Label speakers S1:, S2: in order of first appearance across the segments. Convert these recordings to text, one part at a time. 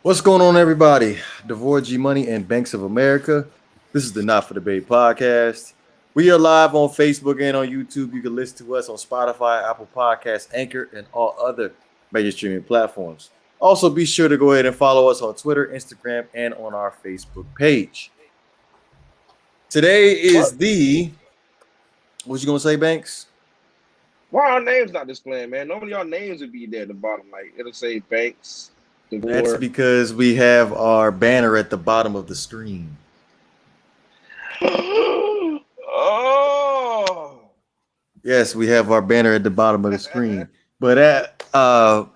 S1: What's going on, everybody? Devore G Money and Banks of America. This is the Not for Debate podcast. We are live on Facebook and on YouTube. You can listen to us on Spotify, Apple Podcasts, Anchor, and all other major streaming platforms. Also, be sure to go ahead and follow us on Twitter, Instagram, and on our Facebook page. Today is what you gonna say, Banks?
S2: Why our names not displaying, man? Normally our names would be there at the bottom. Like it'll say Banks,
S1: That's
S2: Devore.
S1: because we have our banner at the bottom of the screen.
S2: Oh,
S1: Yes, we have our banner at the bottom of the screen. But I'm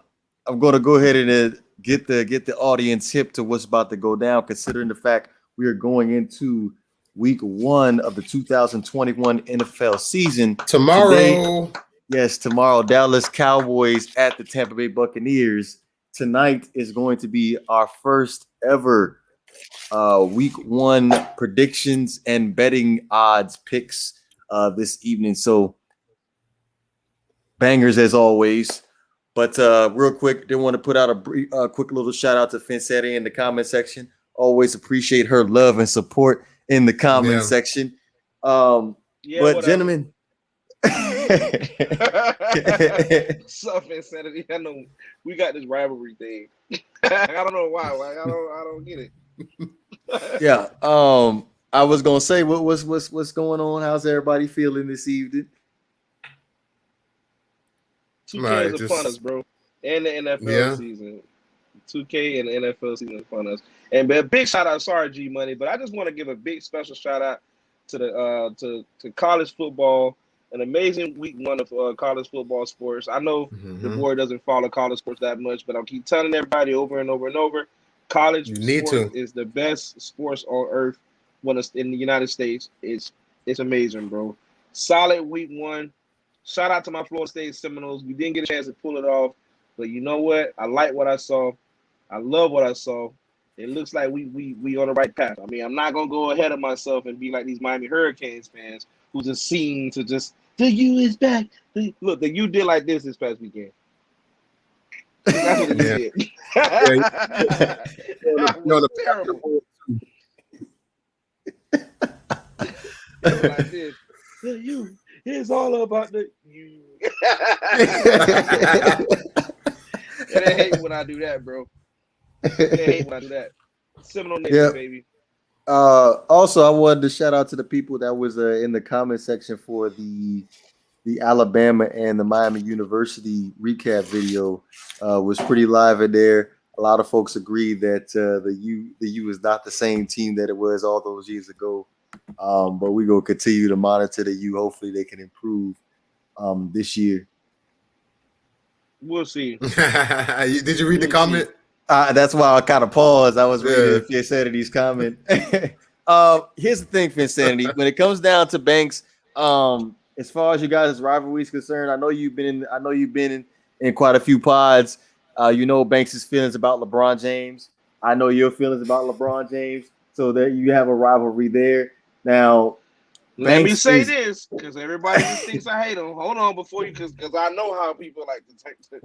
S1: going to go ahead and get the audience hip to what's about to go down, considering the fact we are going into week 1 of the 2021 NFL season.
S3: Tomorrow.
S1: Tomorrow, Dallas Cowboys at the Tampa Bay Buccaneers. Tonight is going to be our first ever week 1 predictions and betting odds picks this evening. So bangers as always. But real quick, didn't want to put out a quick little shout out to Fincetti in the comment section. Always appreciate her love and support in the comment section. But gentlemen,
S2: what's up, Insanity? I know we got this rivalry thing. I don't know why. I don't get it.
S1: Yeah. I was gonna say what's going on? How's everybody feeling this evening?
S2: 2K is upon us, bro. And the NFL season. 2K and the NFL season is upon us. And a big shout out, sorry G Money, but I just want to give a big special shout out to the to college football. An amazing week 1 of college football sports. I know the board doesn't follow college sports that much, but I'll keep telling everybody over and over and over. College sports is the best sports on earth when it's in the United States. It's amazing, bro. Solid week 1. Shout out to my Florida State Seminoles. We didn't get a chance to pull it off, but you know what? I like what I saw. I love what I saw. It looks like we on the right path. I mean, I'm not gonna go ahead of myself and be like these Miami Hurricanes fans who just seem to just the U is back. Look, the U did like this past weekend. That's what the U did. Terrible. Like this. The U is all about the U. And they hate when I do that, bro. They hate when I do that. Seminole Nation, baby.
S1: Also, I wanted to shout out to the people that was in the comment section for the Alabama and the Miami University recap video. Was pretty live in there. A lot of folks agreed that the U is not the same team that it was all those years ago. But we gonna continue to monitor the U. Hopefully, they can improve this year.
S2: We'll see.
S3: Did you read the comment?
S1: That's why I kind of paused. I was reading Finsanity's comment. Here's the thing, Finsanity. When it comes down to Banks, as far as you guys' rivalry is concerned, I know you've been in quite a few pods. You know Banks' feelings about LeBron James. I know your feelings about LeBron James. So that you have a rivalry there. Now,
S2: let me say this because everybody just thinks I hate him. Hold on before you, because I know how people like to text it.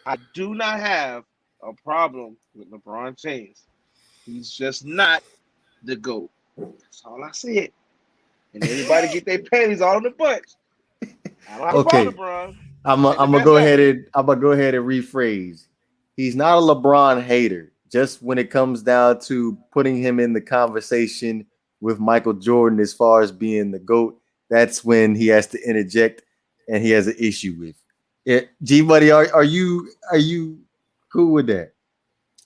S2: I do not have a problem with LeBron James. He's just not the GOAT. That's all I said. And everybody get their panties all in the butts. I don't have a problem, LeBron.
S1: I'm gonna go ahead and rephrase. He's not a LeBron hater. Just when it comes down to putting him in the conversation with Michael Jordan as far as being the GOAT, that's when he has to interject and he has an issue with it. G Buddy, are you cool with that?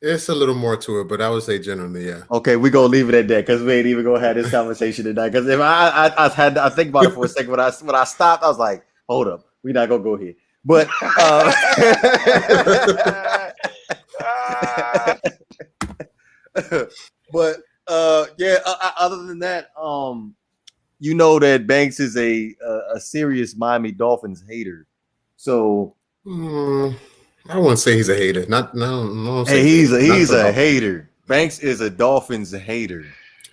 S3: It's a little more to it, but I would say generally, yeah.
S1: Okay, we're gonna leave it at that because we ain't even gonna have this conversation tonight. Because if I think about it for a second, when I stopped, I was like, hold up, we're not gonna go here. But other than that, you know that Banks is a serious Miami Dolphins hater. So
S3: I wouldn't say he's a hater. No.
S1: Hey, he's a hater. Banks is a Dolphins hater.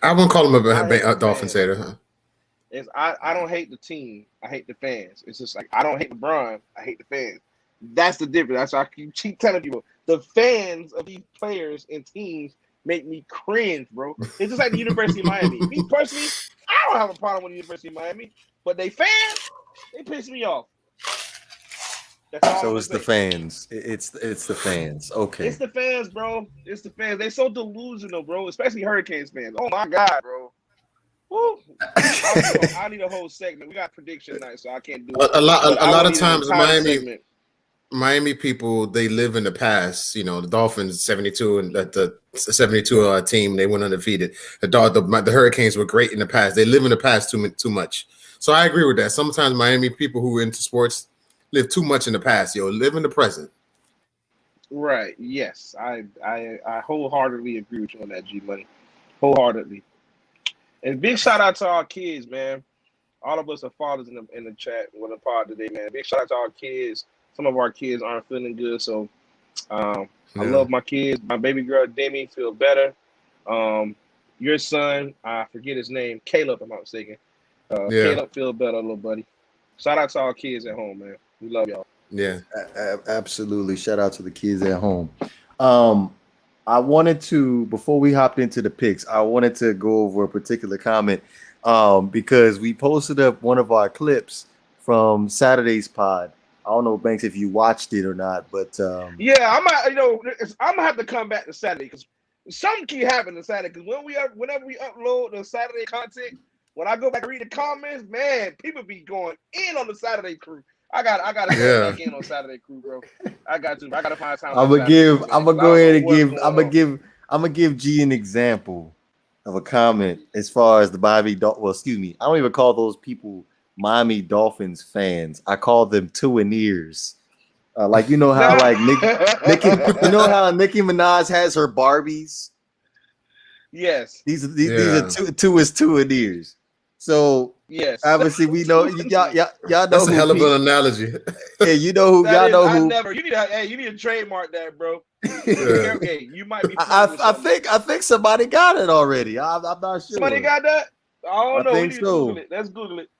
S3: I wouldn't call him a Dolphins hater. Huh?
S2: I don't hate the team. I hate the fans. It's just like I don't hate LeBron. I hate the fans. That's the difference. That's why I keep telling people the fans of these players and teams make me cringe, bro. It's just like the University of Miami. Me personally, I don't have a problem with the University of Miami, but they fans, they piss me off.
S1: That's all. So it's the fans. It's the fans. Okay.
S2: It's the fans, bro. It's the fans. They so delusional, bro. Especially Hurricanes fans. Oh my God, bro. Woo. I need a whole segment. We got prediction night, so I can't do it.
S3: A lot of times, Miami people, they live in the past. You know, the Dolphins 72 and the 72 team, they went undefeated. The Hurricanes were great in the past. They live in the past too much. So I agree with that. Sometimes Miami people who are into sports live too much in the past. Live in the present.
S2: Right. Yes. I wholeheartedly agree with you on that, G Money. Wholeheartedly. And big shout out to our kids, man. All of us are fathers in the chat with the pod today, man. Big shout out to our kids. Some of our kids aren't feeling good, so I love my kids. My baby girl Demi feel better. Your son, I forget his name, Caleb, I'm not mistaken. Caleb feel better, little buddy. Shout out to our kids at home, man. We love y'all.
S3: Yeah,
S1: absolutely. Shout out to the kids at home. I wanted to, before we hopped into the picks, I wanted to go over a particular comment because we posted up one of our clips from Saturday's pod. I don't know, Banks, if you watched it or not, but
S2: I'm gonna have to come back to Saturday because something keep happening Saturday. Because whenever we upload the Saturday content, when I go back and read the comments, man, people be going in on the Saturday crew. I gotta go back in on Saturday crew, bro. I gotta find time.
S1: I'm gonna give G an example of a comment as far as the Miami Dolphins. Well, excuse me, I don't even call those people Miami Dolphins fans. I call them two-and-ears. Like you know how like Nicki Minaj has her Barbies.
S2: Yes,
S1: these are two-and-ears. So
S2: yes,
S1: obviously we know y'all know.
S3: That's a hell of an analogy.
S1: Yeah, you know who. Y'all know who.
S2: You need to trademark that, bro. Okay, you might be.
S1: I think somebody got it already. I'm not sure.
S2: Somebody got that. I don't know.
S1: We need
S2: to Google it. Let's Google it.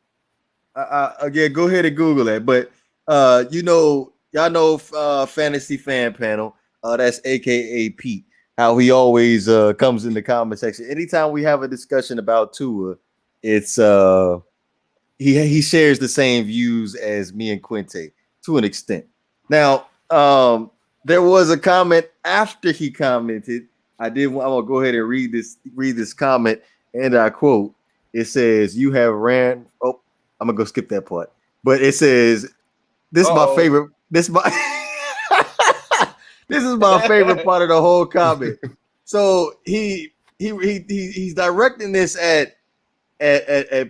S1: Again, go ahead and Google it. But y'all know Fantasy Fan Panel. That's AKA Pete. How he always comes in the comment section. Anytime we have a discussion about Tua, it's he shares the same views as me and Quinte to an extent. Now, there was a comment after he commented. I'm gonna go ahead and read this comment, and I quote. It says, "You have ran." Oh, I'm gonna go skip that part. But it says, "This is my favorite. This is my favorite part of the whole comment." So he's directing this at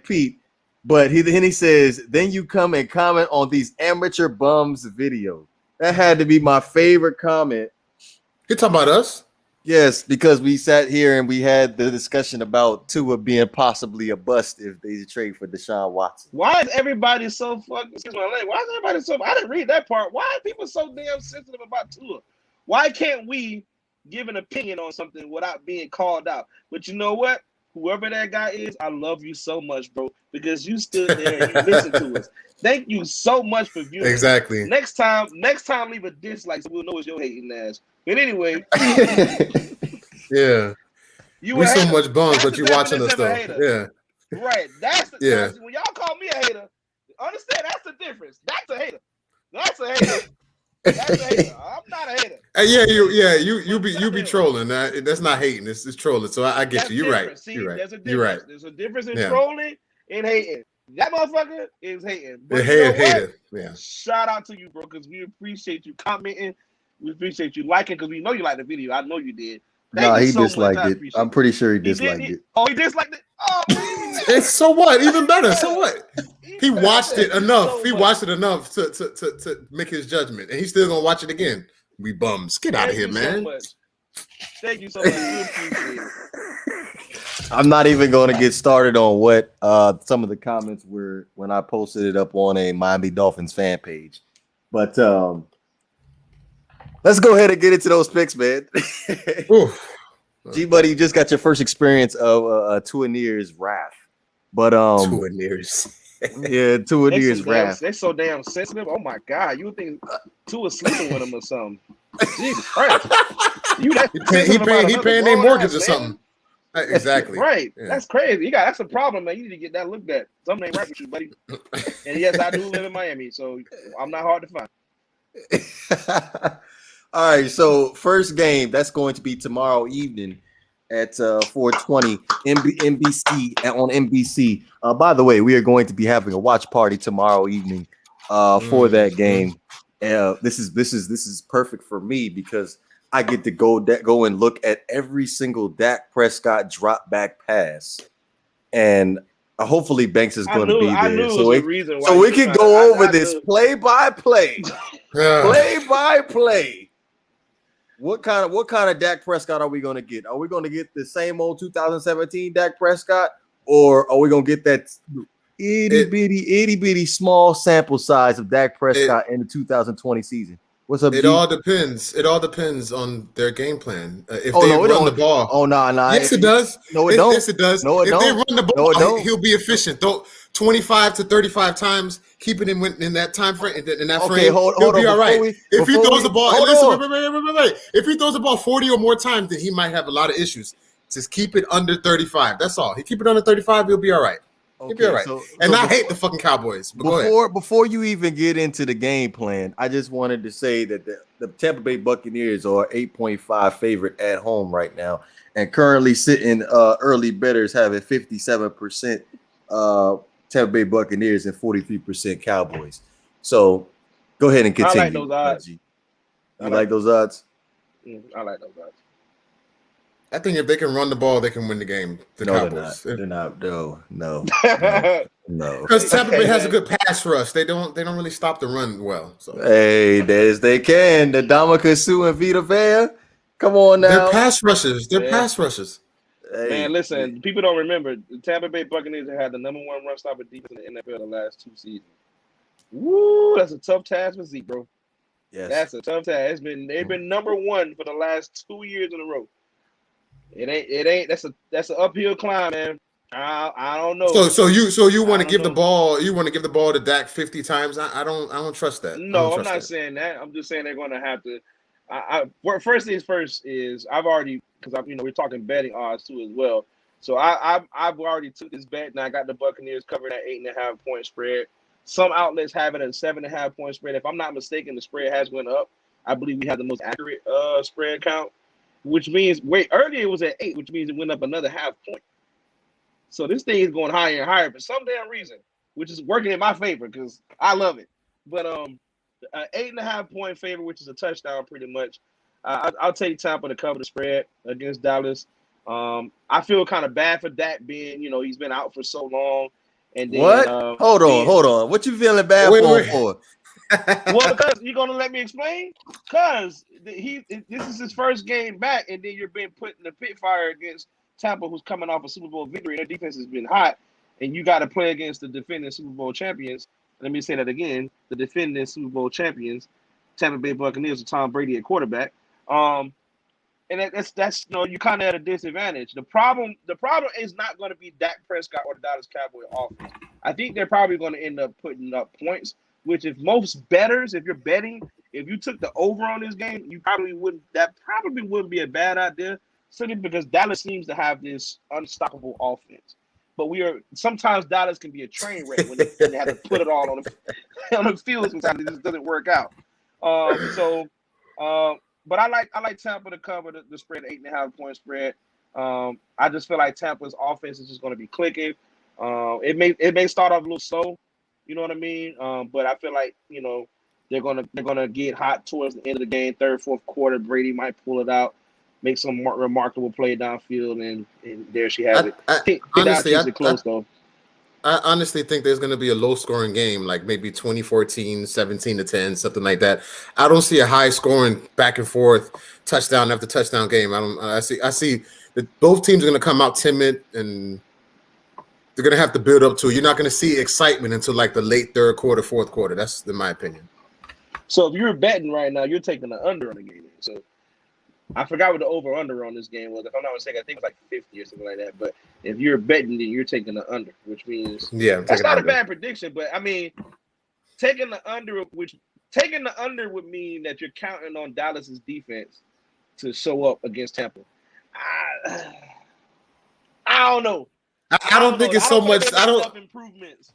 S1: Pete, but then he says, "Then you come and comment on these amateur bums video." That had to be my favorite comment.
S3: You talking about us?
S1: Yes, because we sat here and we had the discussion about Tua being possibly a bust if they trade for Deshaun Watson.
S2: Why is everybody so fucking? Excuse my language. Why is everybody so? I didn't read that part. Why are people so damn sensitive about Tua? Why can't we give an opinion on something without being called out? But you know what? Whoever that guy is, I love you so much, bro, because you stood there and you listened to us. Thank you so much for viewing.
S3: Exactly.
S2: Next time, leave a dislike so we'll know it's your hating ass. But anyway,
S3: yeah, we so much bums, but you watching us though. Yeah,
S2: right. That's the when y'all call me a hater. Understand that's the difference. That's a hater. That's a hater. That's a hater. I'm not a hater.
S3: You be trolling. That's not hating. It's trolling. So I get you. You're right.
S2: See,
S3: you're right.
S2: There's a difference.
S3: You're right.
S2: There's a difference in trolling and hating. That motherfucker is hating.
S3: But hater. Yeah.
S2: Shout out to you, bro, because we appreciate you commenting. We appreciate you liking because we know you liked the video. I know you did.
S1: No, he disliked it. I'm pretty sure he disliked it.
S2: Oh, he disliked it? Oh,
S3: it's so what? Even better. So what? He watched it enough. He watched it enough to make his judgment, and he's still gonna watch it again. We bums. Get out of here, man.
S2: Thank you so much. We appreciate it.
S1: I'm not even going to get started on what some of the comments were when I posted it up on a Miami Dolphins fan page, but let's go ahead and get into those picks, man. G Buddy, you just got your first experience of two-and-ears wrath, but
S3: two-and-ears.
S1: Yeah, two-and-ears wrath.
S2: They're so damn sensitive. Oh my god, you would think Tua sleeping with him or something. Jesus Christ.
S3: He paying their mortgage or something. Exactly.
S2: Right. Yeah. That's crazy. That's a problem, man. You need to get that looked at. Something ain't right with you, buddy. And yes, I do live in Miami, so I'm not hard to
S1: find. All right. So first game, that's going to be tomorrow evening at 4:20 NBC on NBC. By the way, we are going to be having a watch party tomorrow evening for that game. This is perfect for me because I get to go and look at every single Dak Prescott drop back pass, and hopefully Banks is going to be there. So we can go over this play by play. What kind of Dak Prescott are we going to get? Are we going to get the same old 2017 Dak Prescott, or are we going to get that itty bitty small sample size of Dak Prescott in the 2020 season? What's up?
S3: It all depends. It all depends on their game plan. If they run the ball, yes, it does.
S1: No, it don't.
S3: Yes, it does. No, it don't. If they run the ball, he'll be efficient. Don't 25 to 35 times, keeping him in that time frame. In that frame, he'll be all right. If he throws the ball, wait. If he throws the ball 40 or more times, then he might have a lot of issues. Just keep it under 35. That's all. He keep it under 35, he'll be all right. He'll be all right. I hate the fucking Cowboys. But
S1: before you even get into the game plan, I just wanted to say that the Tampa Bay Buccaneers are 8.5 favorite at home right now, and currently sitting early bettors have a 57% Tampa Bay Buccaneers and 43% Cowboys. So go ahead and continue.
S2: I like those odds.
S1: You like those odds?
S2: I like those odds.
S3: I think if they can run the ball, they can win the game.
S1: Cowboys. They're not. No.
S3: Because Tampa Bay has a good pass rush. They don't really stop the run well. So.
S1: Hey, they can. The Ndamukong Suh and Vita Vea. Come on now.
S3: They're pass rushers.
S2: Hey. Man, listen. People don't remember the Tampa Bay Buccaneers have had the number one run stopper defense in the NFL the last 2 seasons. Woo, that's a tough task for Zeke, bro.
S1: Yes,
S2: that's a tough task. They've been number one for the last 2 years in a row. It ain't. That's an uphill climb, man. I don't know.
S3: So you want to give the ball? You want to give the ball to Dak 50 times? I don't trust that.
S2: No, I'm not saying that. I'm just saying they're going to have to. First things first is I've already, because we're talking betting odds too as well. So I've already took this bet and I got the Buccaneers covering that 8.5 point spread. Some outlets have it at 7.5 point spread. If I'm not mistaken, the spread has went up. I believe we have the most accurate spread count. Which means earlier it was at 8, which means it went up another half point. So this thing is going higher and higher for some damn reason, which is working in my favor because I love it. But 8.5 point favor, which is a touchdown pretty much. I'll take Tampa to cover the spread against Dallas. I feel kind of bad for Dak being, he's been out for so long. And then,
S1: what? Hold on. What you feeling bad for?
S2: Well, because you're gonna let me explain. Because this is his first game back, and then you're being put in the pit fire against Tampa, who's coming off a Super Bowl victory. Their defense has been hot, and you got to play against the defending Super Bowl champions. Let me say that again: the defending Super Bowl champions, Tampa Bay Buccaneers, with Tom Brady at quarterback. And that's you kind of at a disadvantage. The problem is not going to be Dak Prescott or the Dallas Cowboys offense. I think they're probably going to end up putting up points. Which, if most bettors, if you're betting, if you took the over on this game, that probably wouldn't be a bad idea. Simply because Dallas seems to have this unstoppable offense. But sometimes Dallas can be a train wreck when they have to put it all on the field. Sometimes it just doesn't work out. But I like Tampa to cover the spread, 8.5 point spread. I just feel like Tampa's offense is just going to be clicking. It may start off a little slow. You know what I mean? But I feel like, they're gonna get hot towards the end of the game, third, fourth quarter. Brady might pull it out, make some remarkable play downfield, and there she has it.
S3: I honestly think there's going to be a low-scoring game, like maybe 2014, 17-10, something like that. I don't see a high-scoring back and forth touchdown after touchdown game. I see that both teams are going to come out timid and they're going to have to build up to it. You're not going to see excitement until like the late third quarter, fourth quarter. That's in my opinion.
S2: So if you're betting right now, you're taking the under on the game. So I forgot what the over-under on this game was. If I'm not mistaken, I think it was like 50 or something like that. But if you're betting, then you're taking the under, which means that's not a bad prediction. But I mean, taking the under, which taking the under would mean that you're counting on Dallas's defense to show up against Tampa. I don't know.
S3: I don't think it's so much. I don't.
S2: Improvements.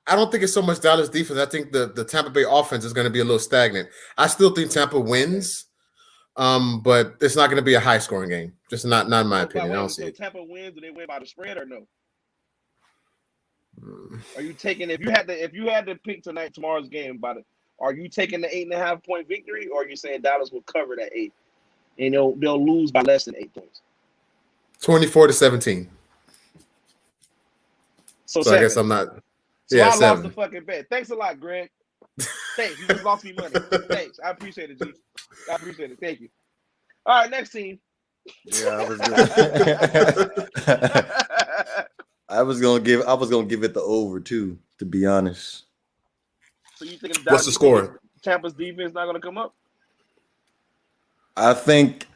S3: I don't think it's so much Dallas defense. I think the Tampa Bay offense is going to be a little stagnant. I still think Tampa wins, but it's not going to be a high scoring game. Just not in my opinion. I don't see it.
S2: Tampa wins, do they win by the spread or no? Are you taking if you had to pick tomorrow's game are you taking the 8.5 point victory, or are you saying Dallas will cover that 8 and they'll lose by less than 8 points?
S3: 24-17.
S2: So
S3: I guess I'm not.
S2: So I lost the fucking bet. Thanks a lot, Greg. Thanks. You just lost me money. Thanks. I appreciate it, G. I appreciate it. Thank you. All right, next team.
S1: Yeah, I was gonna give it the over too, to be honest.
S2: So you think
S3: what's the score?
S2: Tampa's defense not gonna come up?
S1: I think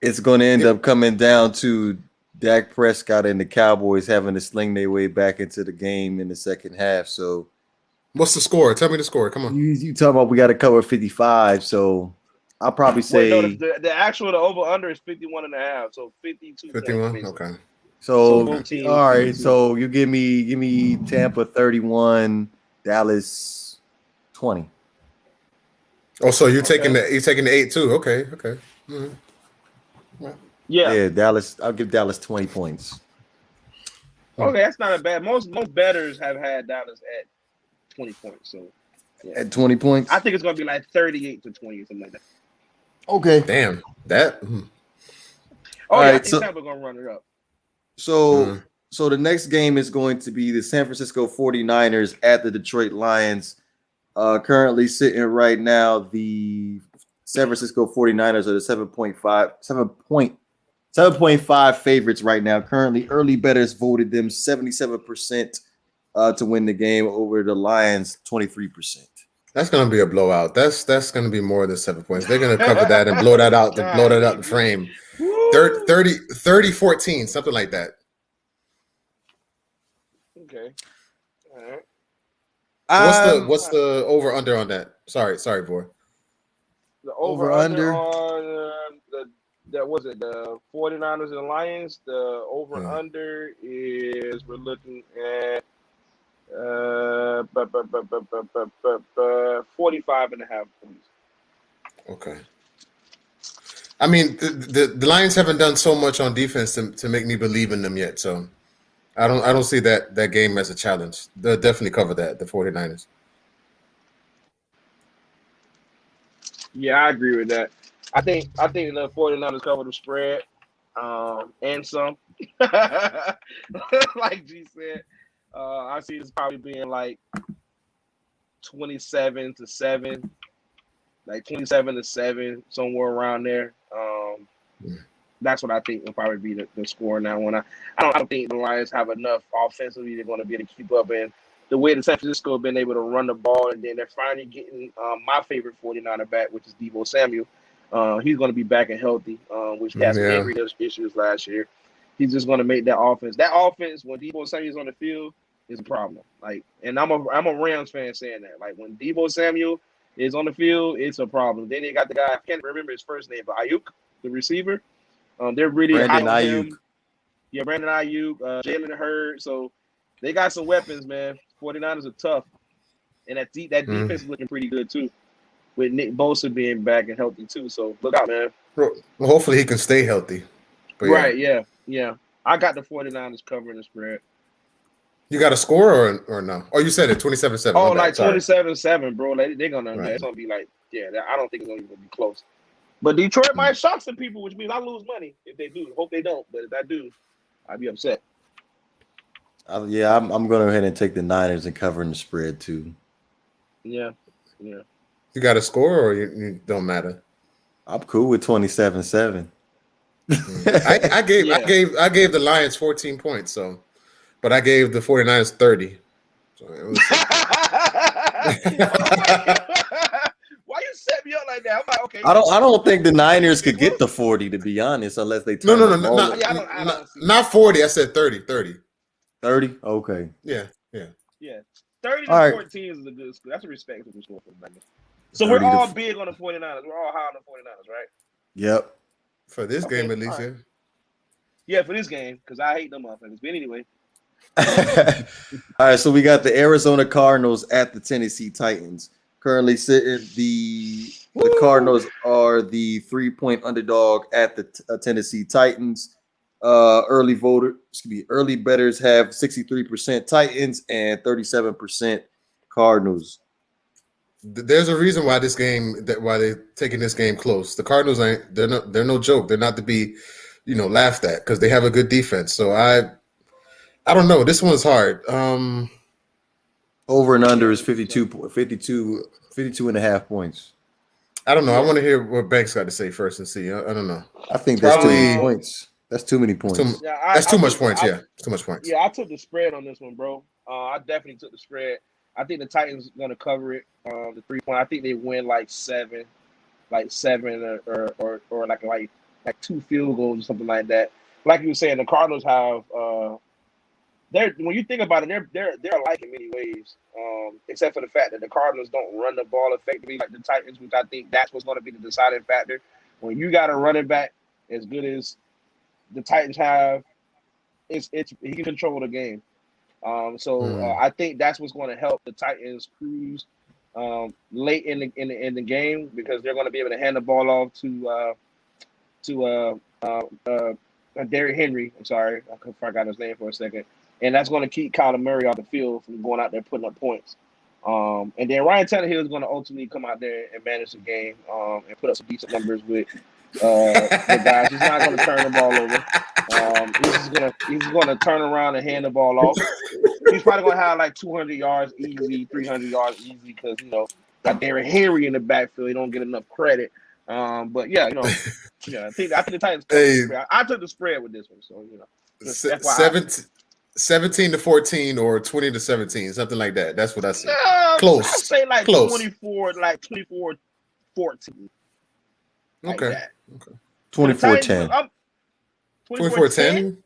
S1: it's gonna end up coming down to Dak Prescott and the Cowboys having to sling their way back into the game in the second half. So,
S3: what's the score? Tell me the score. Come on.
S1: You talking about we got to cover 55. So, I'll probably say
S2: the over under is 51.5. So 52.
S3: 51. Okay.
S1: So all right. So you give me Tampa 31, Dallas 20.
S3: Oh, so you're taking the 8 too? Okay. Mm-hmm.
S2: Yeah,
S1: Dallas. I'll give Dallas 20 points.
S2: Okay, that's not a bad. Most bettors have had Dallas at 20 points. So
S1: at 20 points,
S2: I think it's gonna be like 38-20 or something like that.
S1: Okay.
S3: Damn that.
S2: Oh yeah, I think Tampa gonna run it up.
S1: So the next game is going to be the San Francisco 49ers at the Detroit Lions. Currently sitting right now, the San Francisco 49ers are the 7.5 favorites right now. Currently, early bettors voted them 77% to win the game over the Lions 23%.
S3: That's going to be a blowout. That's going to be more than 7 points. They're going to cover that and blow that out the frame. 30-14, something like that.
S2: Okay. All right.
S3: What's the over under on that? Sorry, boy.
S2: The over under on that was it the 49ers and the Lions. The over under is we're looking at 45.5 points.
S3: Okay. I mean, the Lions haven't done so much on defense to make me believe in them yet. So I don't see that game as a challenge. They'll definitely cover that, the 49ers.
S2: Yeah, I agree with that. I think the 49ers cover the spread and some. Like G said, I see this probably being like 27-7, like 27-7, somewhere around there. That's what I think will probably be the score in that one. I don't think the Lions have enough offensively they're going to be able to keep up. And the way the San Francisco have been able to run the ball, and then they're finally getting my favorite 49er back, which is Deebo Samuel. He's going to be back and healthy, which has been issues last year. He's just going to make that offense. That offense, when Deebo Samuel's on the field, is a problem. Like, and I'm a Rams fan saying that. Like, when Deebo Samuel is on the field, it's a problem. Then they got the guy, I can't remember his first name, but Ayuk, the receiver. They're really
S1: Brandon
S2: high on
S1: Ayuk.
S2: him. Yeah, Brandon Ayuk, Jalen Hurd. So they got some weapons, man. 49ers are tough. And that defense is looking pretty good, too, with Nick Bosa being back and healthy, too. So look out, man.
S3: Well, hopefully he can stay healthy.
S2: But right, yeah. I got the 49ers covering the spread.
S3: You got a score or no? Oh, you said it, 27-7.
S2: Oh, like 27-7, bro. They're going to it's going to be like, I don't think it's going to even be close. But Detroit might shock some people, which means I lose money if they do. Hope they don't. But if I do, I'd be upset.
S1: I'm going to go ahead and take the Niners and covering the spread, too.
S2: Yeah.
S3: You got a score or you don't matter?
S1: I'm cool with 27-7.
S3: I gave the Lions 14 points, so but I gave the 49ers 30. So it was
S2: Why you set me up like that? I'm like, okay.
S1: I don't think the Niners could get the 40, to be honest, unless they turn
S3: not 40. I said 30.
S1: 30? Okay.
S3: Yeah.
S2: Yeah. 30-14 is a good score. That's a respectable score for the Bengals. So we're all big on the 49ers. We're all high on the 49ers, right?
S1: Yep.
S3: For this game, at least,
S2: right. Yeah, for this game, because I hate them motherfuckers. But anyway.
S1: All right, so we got the Arizona Cardinals at the Tennessee Titans. Currently sitting, the Cardinals are the 3-point underdog at the Tennessee Titans. Early bettors have 63% Titans and 37% Cardinals.
S3: There's a reason why why they're taking this game close. The Cardinals they're no joke. They're not to be, laughed at because they have a good defense. So I don't know. This one's hard.
S1: Over and under is 52 and a half points.
S3: I don't know. I want to hear what Banks got to say first and see. I don't know.
S1: I think that's too many points. That's too many points.
S3: That's too much points. Too much points.
S2: Yeah, I took the spread on this one, bro. I definitely took the spread. I think the Titans are gonna cover it. The 3-point. I think they win like seven or like 2 field goals or something like that. Like you were saying, the Cardinals have when you think about it, they're alike in many ways, except for the fact that the Cardinals don't run the ball effectively like the Titans, which I think that's what's going to be the deciding factor. When you got a running back as good as the Titans have, he can control the game. I think that's what's going to help the Titans cruise late in the game, because they're going to be able to hand the ball off to Derrick Henry. I'm sorry, I forgot his name for a second. And that's going to keep Kyler Murray off the field from going out there putting up points. And then Ryan Tannehill is going to ultimately come out there and manage the game and put up some decent numbers with the guys. He's not going to turn the ball over. He's going to turn around and hand the ball off. He's probably going to have like 200 yards easy, 300 yards easy, because got Derrick Henry in the backfield. He don't get enough credit. But yeah, I think the Titans. I took the spread with this one, so
S3: 17-14 or 20-17, something like that. That's what I say.
S2: Close. I say like close. 24-14.
S3: Okay.
S1: 24-10.
S3: 24-10.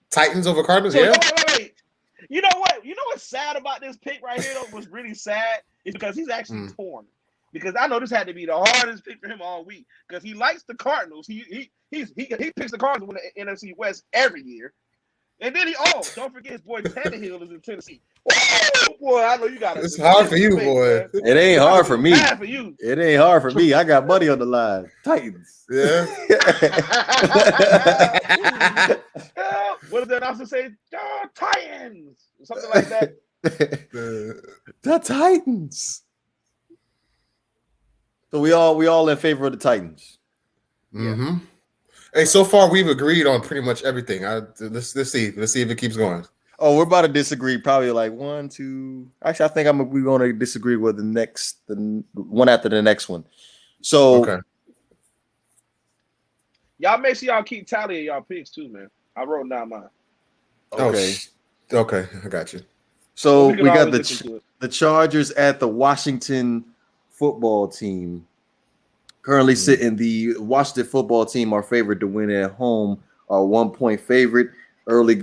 S3: Titans over Cardinals.
S2: So,
S3: yeah.
S2: Wait. You know what? You know what's sad about this pick right here? Though, what's really sad is because he's actually torn. Because I know this had to be the hardest pick for him all week, because he likes the Cardinals. He picks the Cardinals in the NFC West every year. And then don't forget his boy Tannehill is in Tennessee. Oh, boy, I know you got it.
S3: It's hard for you, boy.
S1: It ain't hard for me.
S2: Bad for you.
S1: It ain't hard for me. I got money on the line. Titans.
S3: Yeah.
S2: What did the announcer say? Titans. Something like that.
S1: The Titans. So we all in favor of the Titans.
S3: Mm-hmm. Yeah. Hey, so far we've agreed on pretty much everything. Let's see if it keeps going.
S1: Oh, we're about to disagree. Probably like 1, 2. Actually, I think we're going to disagree with the one after the next one. So,
S3: okay.
S2: Y'all make sure y'all keep tally of y'all picks too, man. I wrote down mine.
S1: Okay.
S3: Okay, I got you.
S1: So we got the Chargers at the Washington football team. Currently sitting, the Washington football team are favored to win at home, are 1-point favorite. Early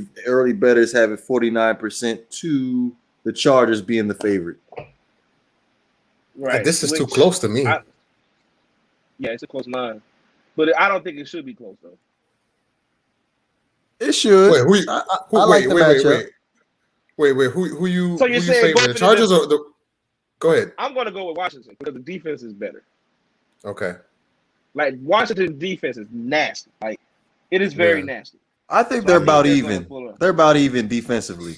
S1: bettors have it 49% to the Chargers being the favorite.
S2: Right.
S3: This is too close to me.
S2: Yeah, it's a close line. But I don't think it should be close, though.
S1: It should.
S3: Wait, who you favor? The Chargers or the? Go ahead.
S2: I'm going to go with Washington because the defense is better.
S3: Okay.
S2: Like, Washington's defense is nasty. Like, it is very nasty.
S1: I think they're about even. They're about even defensively.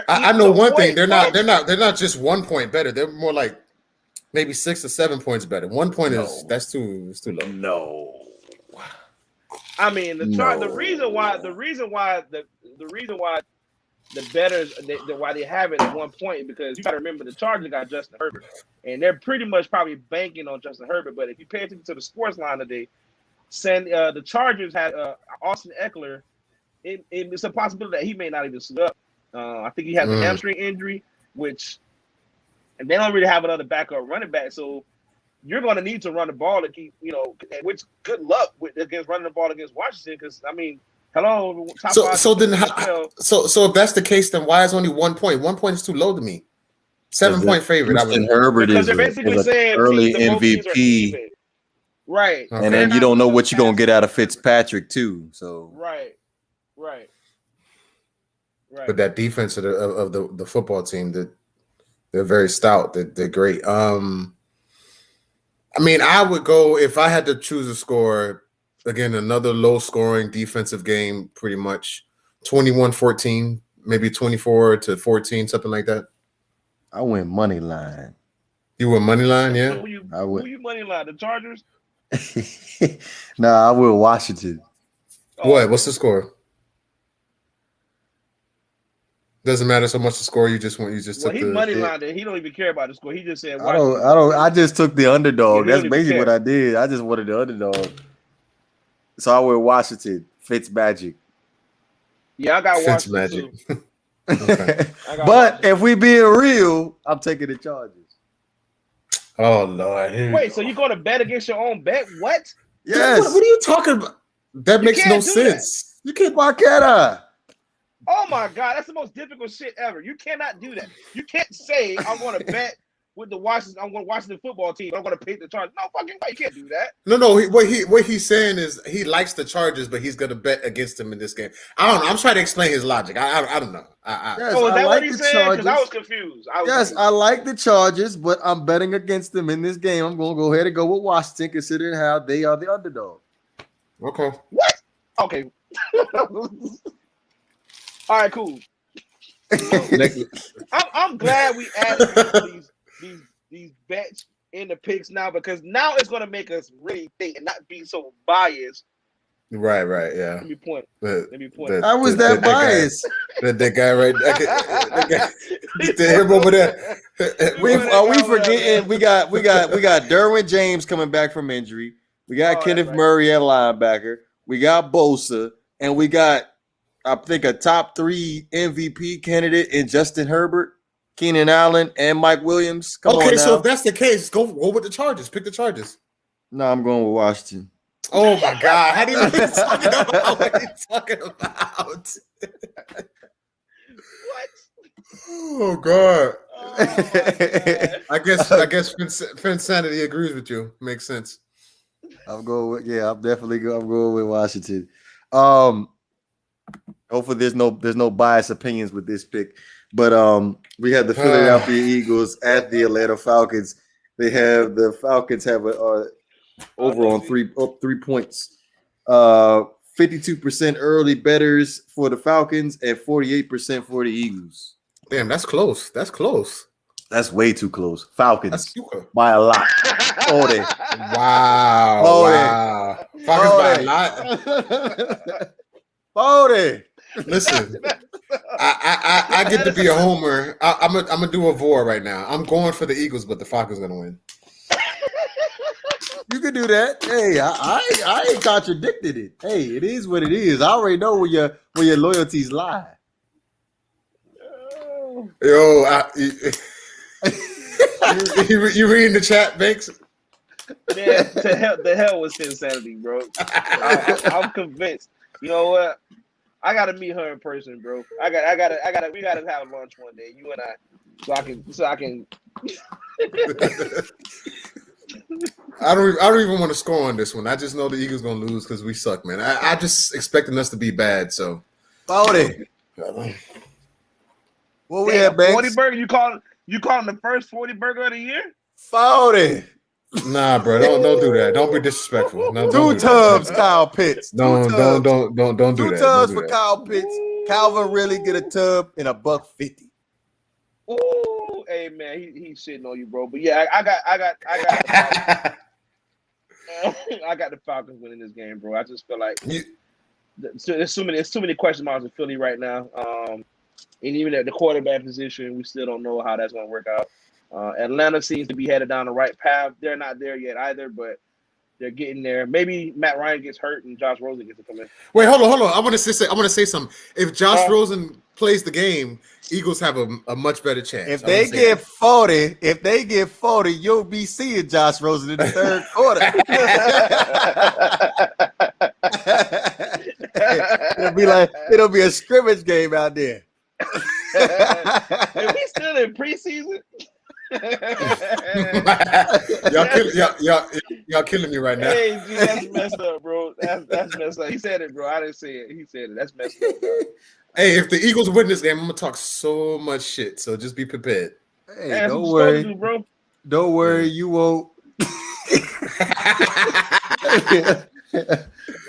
S3: I know one thing. They're not just 1 point better. They're more like maybe 6 or 7 points better. 1 point that's too low.
S1: No.
S2: I mean, the reason why the bettors why they have it at 1 point, because you got to remember the Chargers got Justin Herbert, and they're pretty much probably banking on Justin Herbert. But if you pay attention to the sports line today, the Chargers had Austin Eckler. It's a possibility that he may not even suit up. I think he has a hamstring injury, and they don't really have another backup running back. So you're going to need to run the ball to keep, which good luck against running the ball against Washington. Because I mean,
S3: so if that's the case, then why is only 1 point? 1 point is too low to me. 7-point favorite.
S1: Justin Herbert
S2: because
S1: is
S2: they're basically
S1: an
S2: saying
S1: early
S2: both teams are
S1: MVP.
S2: even. Right.
S3: Okay.
S1: And then you don't know what you're gonna get out of Fitzpatrick too. So
S2: Right.
S3: But that defense of the football team, that they're very stout. They're great. I mean, I would go if I had to choose a score. Again, another low-scoring defensive game, pretty much 21-14, maybe 24-14, something like that.
S1: I went money line.
S3: You went money line, yeah?
S2: Who you money line? The Chargers?
S1: Nah, I went Washington.
S3: What? What's the score? Doesn't matter so much the score. You just took
S2: he
S3: the
S2: money lined it. He don't even care about the score. He just said,
S1: I don't. I just took the underdog.
S2: Yeah,
S1: That's basically what I did. I just wanted the underdog. So I went Washington. Fitzmagic.
S2: Yeah, I got Washington too.
S1: Okay. But if we being real, I'm taking the Chargers.
S3: Oh Lord!
S2: Wait, so you going to bet against your own bet? What?
S1: Yes.
S3: What are you talking about? That makes no sense.
S1: You can't. Why can't I?
S2: Oh my God, that's the most difficult shit ever. You cannot do that. You can't say I'm going to bet with the Washington. I'm going to Washington football team. I'm going to pick the Chargers. No fucking way. You can't do that.
S3: No. What he's saying is he likes the Chargers, but he's going to bet against them in this game. I don't know. I'm trying to explain his logic. I don't know.
S1: Yes,
S2: is that what he's saying? Because I was confused.
S1: I like the Chargers, but I'm betting against them in this game. I'm going to go ahead and go with Washington, considering how they are the underdog.
S3: Okay.
S2: What? Okay. All right, cool. I'm glad we added these bets in the picks now, because now it's going to make us really think and not be so biased.
S3: Right, yeah.
S2: Let me point.
S1: I was that biased.
S3: That guy right there. Him over there.
S1: Are we forgetting? We got Derwin James coming back from injury. We got Kenneth Murray at linebacker. We got Bosa, and we got, I think, a top 3 MVP candidate in Justin Herbert, Keenan Allen, and Mike Williams. Come on now.
S3: So if that's the case, go with the Chargers. Pick the Chargers.
S1: No, I'm going with Washington.
S3: Oh my God! How do you know what you're talking about? What are you talking about?
S2: What?
S3: Oh God! I guess Insanity agrees with you. Makes sense.
S1: I'm going with Washington. Hopefully there's no biased opinions with this pick. But we have the Philadelphia Eagles at the Atlanta Falcons. The Falcons have a over on 3 points. 52% early bettors for the Falcons and 48% for the Eagles.
S3: Damn, that's close.
S1: That's way too close. Falcons by a lot.
S3: Wow. Falcons by a lot. Listen, I get to be a homer. I'm gonna do a vor right now. I'm going for the Eagles, but the Falcons gonna win.
S1: You can do that. Hey, I ain't contradicted it. Hey, it is what it is. I already know where your loyalties lie.
S3: Yo, you reading the chat, Banks?
S2: Man, the hell with Insanity, bro. I'm convinced. You know what? I gotta meet her in person, bro. We gotta have lunch one day, you and I, so I can.
S3: I don't even want to score on this one. I just know the Eagles gonna lose because we suck, man. I just expecting us to be bad. So,
S1: Bowdy. What we had, Banks?
S2: 40 burger. You calling the first 40 burger of the year?
S1: 40.
S3: Nah, bro. Don't do that. Don't be disrespectful. No,
S1: 2 tubs, Kyle Pitts.
S3: Don't do that.
S1: 2 tubs for Kyle Pitts. Calvin really get a tub in $1.50.
S2: Ooh, hey man, he's shitting on you, bro. But yeah, I got I got the Falcons winning this game, bro. I just feel like there's too many question marks in Philly right now. And even at the quarterback position, we still don't know how that's going to work out. Atlanta seems to be headed down the right path. They're not there yet either, but they're getting there. Maybe Matt Ryan gets hurt and Josh Rosen gets to come in.
S3: Wait, hold on. I want to say something. If Josh Rosen plays the game, Eagles have a much better chance.
S1: If they get 40, you'll be seeing Josh Rosen in the third quarter. it'll be a scrimmage game out there.
S2: Are we still in preseason?
S3: y'all killing me right now.
S2: Hey, G, that's messed up, bro. That's messed up. He said it, bro. I didn't say it. He said it. That's messed up, bro.
S3: Hey, if the Eagles win this game, I'm gonna talk so much shit. So just be prepared.
S1: Hey, don't worry,
S2: do, bro.
S1: Don't worry, you won't.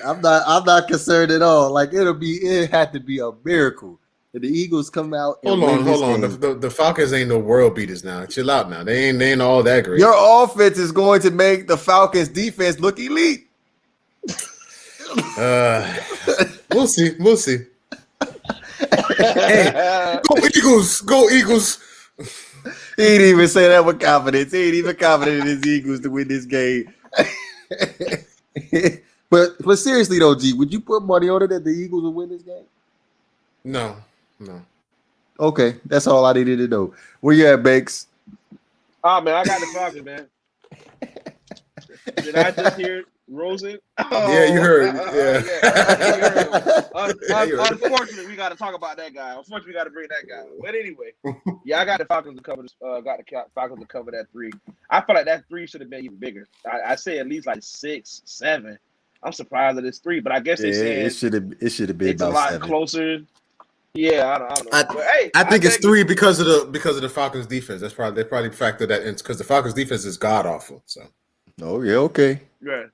S1: I'm not concerned at all. Like it had to be a miracle. If the Eagles come out and
S3: hold on. The Falcons ain't no world beaters now. Chill out now. They ain't all that great.
S1: Your offense is going to make the Falcons defense look elite.
S3: We'll see. Hey, go Eagles.
S1: He didn't even say that with confidence. He ain't even confident in his Eagles to win this game. But seriously though, G, would you put money on it that the Eagles will win this game?
S3: No.
S1: Okay, that's all I needed to know. Where you at, Banks?
S2: Oh man, I got the Falcons, man. Did I just hear Rosen? Oh,
S3: yeah, you heard.
S2: Unfortunately, we got to talk about that guy. Unfortunately, we got to bring that guy. But anyway, yeah, I got the Falcons to cover. Falcons to cover that 3. I feel like that 3 should have been even bigger. I say at least like 6, 7. I'm surprised that it's 3, but I guess they said
S1: it should have been
S2: it's
S1: about
S2: a lot
S1: 7.
S2: Closer. Yeah, I don't know. But, hey,
S3: I think it's 3 because of the Falcons defense. They probably factor that in because the Falcons defense is god awful. So.
S1: Oh yeah, okay.
S2: Yeah.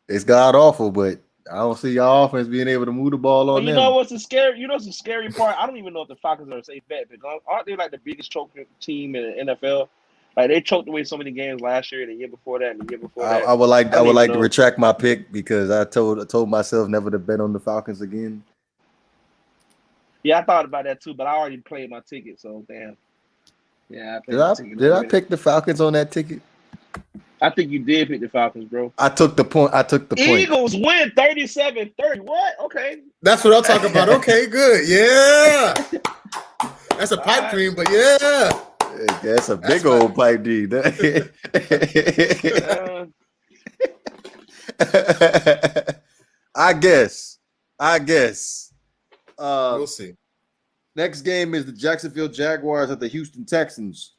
S1: It's god awful, but I don't see y'all offense being able to move the ball on them.
S2: You know what's the scary? You know what's the scary part? I don't even know if the Falcons are a safe bet because aren't they like the biggest choking team in the NFL? Like they choked away so many games last year, and the year before that, and the year before that.
S1: I would like to retract my pick because I told myself never to bet on the Falcons again.
S2: Yeah, I thought about that too, but I already played my ticket, so damn. Yeah,
S1: did I pick the Falcons on that ticket?
S2: I think you did pick the Falcons, bro.
S1: I took the point.
S2: Eagles win 37-30. What? Okay.
S3: That's what I'm talking about. Okay, good. Yeah. That's a pipe dream, but yeah.
S1: That's a big old pipe dream. I guess.
S3: We'll see.
S1: Next game is the Jacksonville Jaguars at the Houston Texans.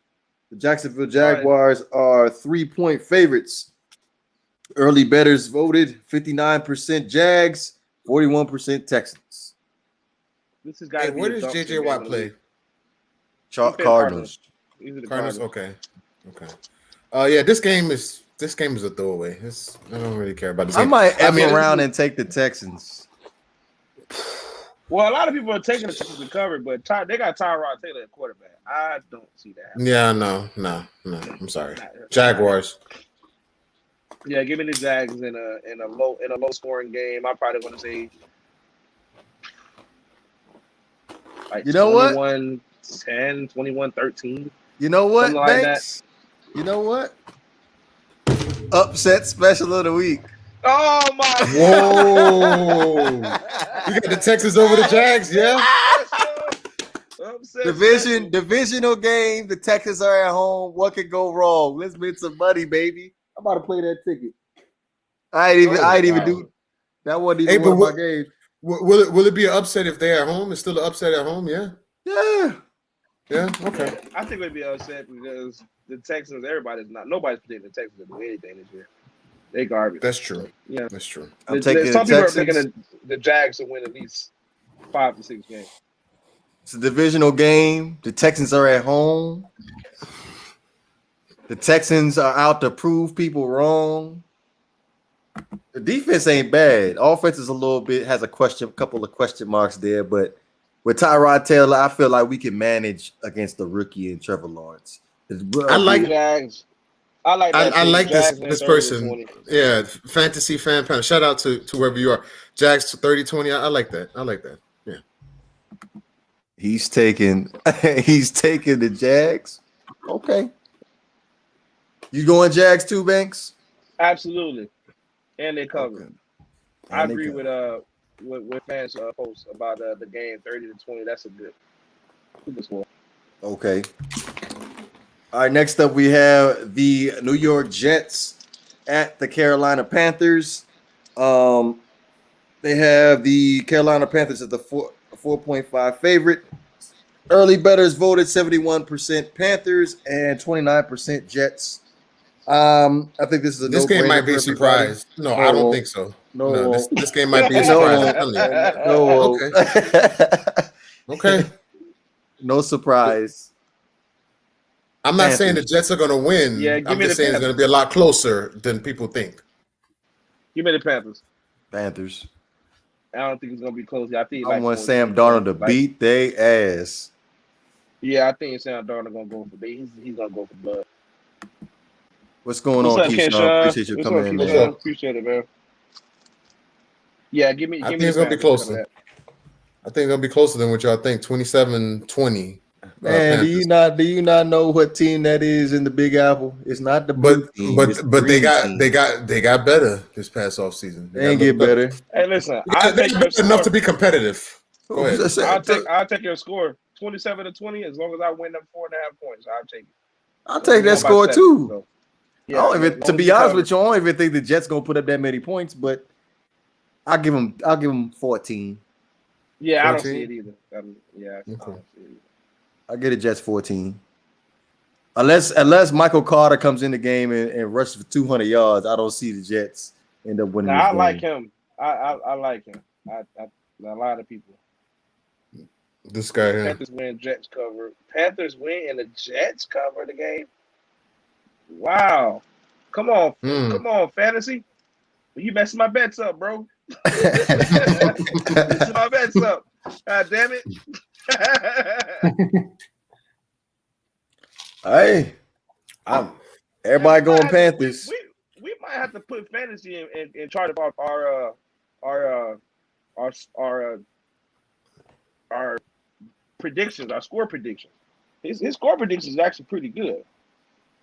S1: The Jacksonville Jaguars are 3-point favorites. Early bettors voted 59% Jags, 41% Texans.
S2: This has got to be.
S3: Where does JJ Watt play?
S1: Cardinals.
S3: Cardinals. Okay. Yeah, this game is a throwaway. I don't really care about this game.
S1: I might F around and take the Texans.
S2: Well, a lot of people are taking the Texans to cover, but they got Tyrod Taylor at quarterback. I don't see that happening.
S3: Yeah, no. I'm sorry. Jaguars.
S2: Yeah, give me the Jags in a low scoring game. I probably want to say like 21-10, 21-13.
S1: You know what,
S2: like
S1: Banks? You know what? Upset special of the week.
S2: Oh my!
S3: Whoa! You got the Texans over the Jags, yeah?
S1: Divisional game. The Texans are at home. What could go wrong? Let's win some money, baby. I'm about to play that ticket. I ain't even do that. Wasn't even one of my games.
S3: Will it be an upset if they're at home? It's still an upset at home, yeah. Yeah. Okay.
S2: I think it'd be an upset because the Texans. Nobody's predicting the Texans to do anything this year. They garbage.
S3: That's true.
S2: Yeah,
S3: that's true.
S2: Some people are thinking the Jags will win at least 5 to 6 games.
S1: It's a divisional game. The Texans are at home. The Texans are out to prove people wrong. The defense ain't bad. Offense is has a couple of question marks there, but with Tyrod Taylor, I feel like we can manage against the rookie and Trevor Lawrence.
S2: I like Jags. I like
S3: this person. Yeah, fantasy fan. Shout out to wherever you are. Jags 30-20. I like that. Yeah.
S1: He's taking the Jags. Okay. You going Jags too, Banks?
S2: Absolutely. And they cover.
S1: Okay.
S2: I agree with fans posts about the game 30-20. That's a good score.
S1: Okay. All right, next up we have the New York Jets at the Carolina Panthers. They have the Carolina Panthers at the 4.5 favorite. Early bettors voted 71% Panthers and 29% Jets. I think this is a
S3: this game might be a surprise. No, I don't think so. No, this game might be a surprise.
S1: No.
S3: Okay.
S1: No surprise.
S3: I'm not saying the Jets are going to win.
S2: Yeah,
S3: I'm just saying it's going to be a lot closer than people think.
S2: Give me the Panthers.
S1: Panthers.
S2: I don't think it's going to be close. I think
S1: I want Sam Darnold to beat their ass.
S2: Yeah, I think Sam Darnold going to go for he's going to go for blood.
S1: What's going on, Keyshawn? Appreciate you coming in, man.
S2: Appreciate it, man. Yeah, give me.
S3: I think it's going to be closer. I think it's going to be closer than what y'all think. 27-20.
S1: Man, do you not know what team that is in the Big Apple? It's not the blue team.
S3: But they got better this past off season.
S1: They ain't get better.
S2: Hey, listen,
S3: they got enough to be competitive. Go ahead.
S2: I'll take your score 27-20 as long as I win them 4.5 points. I'll take it.
S1: I'll take that score too. So. Yeah, to be honest with you, I don't even think the Jets gonna put up that many points, but I'll give them 14.
S2: Yeah, 14? I don't see it either. I don't see it either.
S1: I get the Jets 14. Unless Michael Carter comes in the game and rushes for 200 yards, I don't see the Jets end up winning.
S2: I like him. I like him. A lot of people.
S3: This guy here.
S2: Panthers win, Jets cover. Panthers win and the Jets cover the game. Wow. Come on, fantasy. You messing my bets up, bro. Messing my bets up. God damn it.
S1: Hey, everybody going Panthers.
S2: We might have to put fantasy in charge of our predictions, our score predictions. His score predictions is actually pretty good.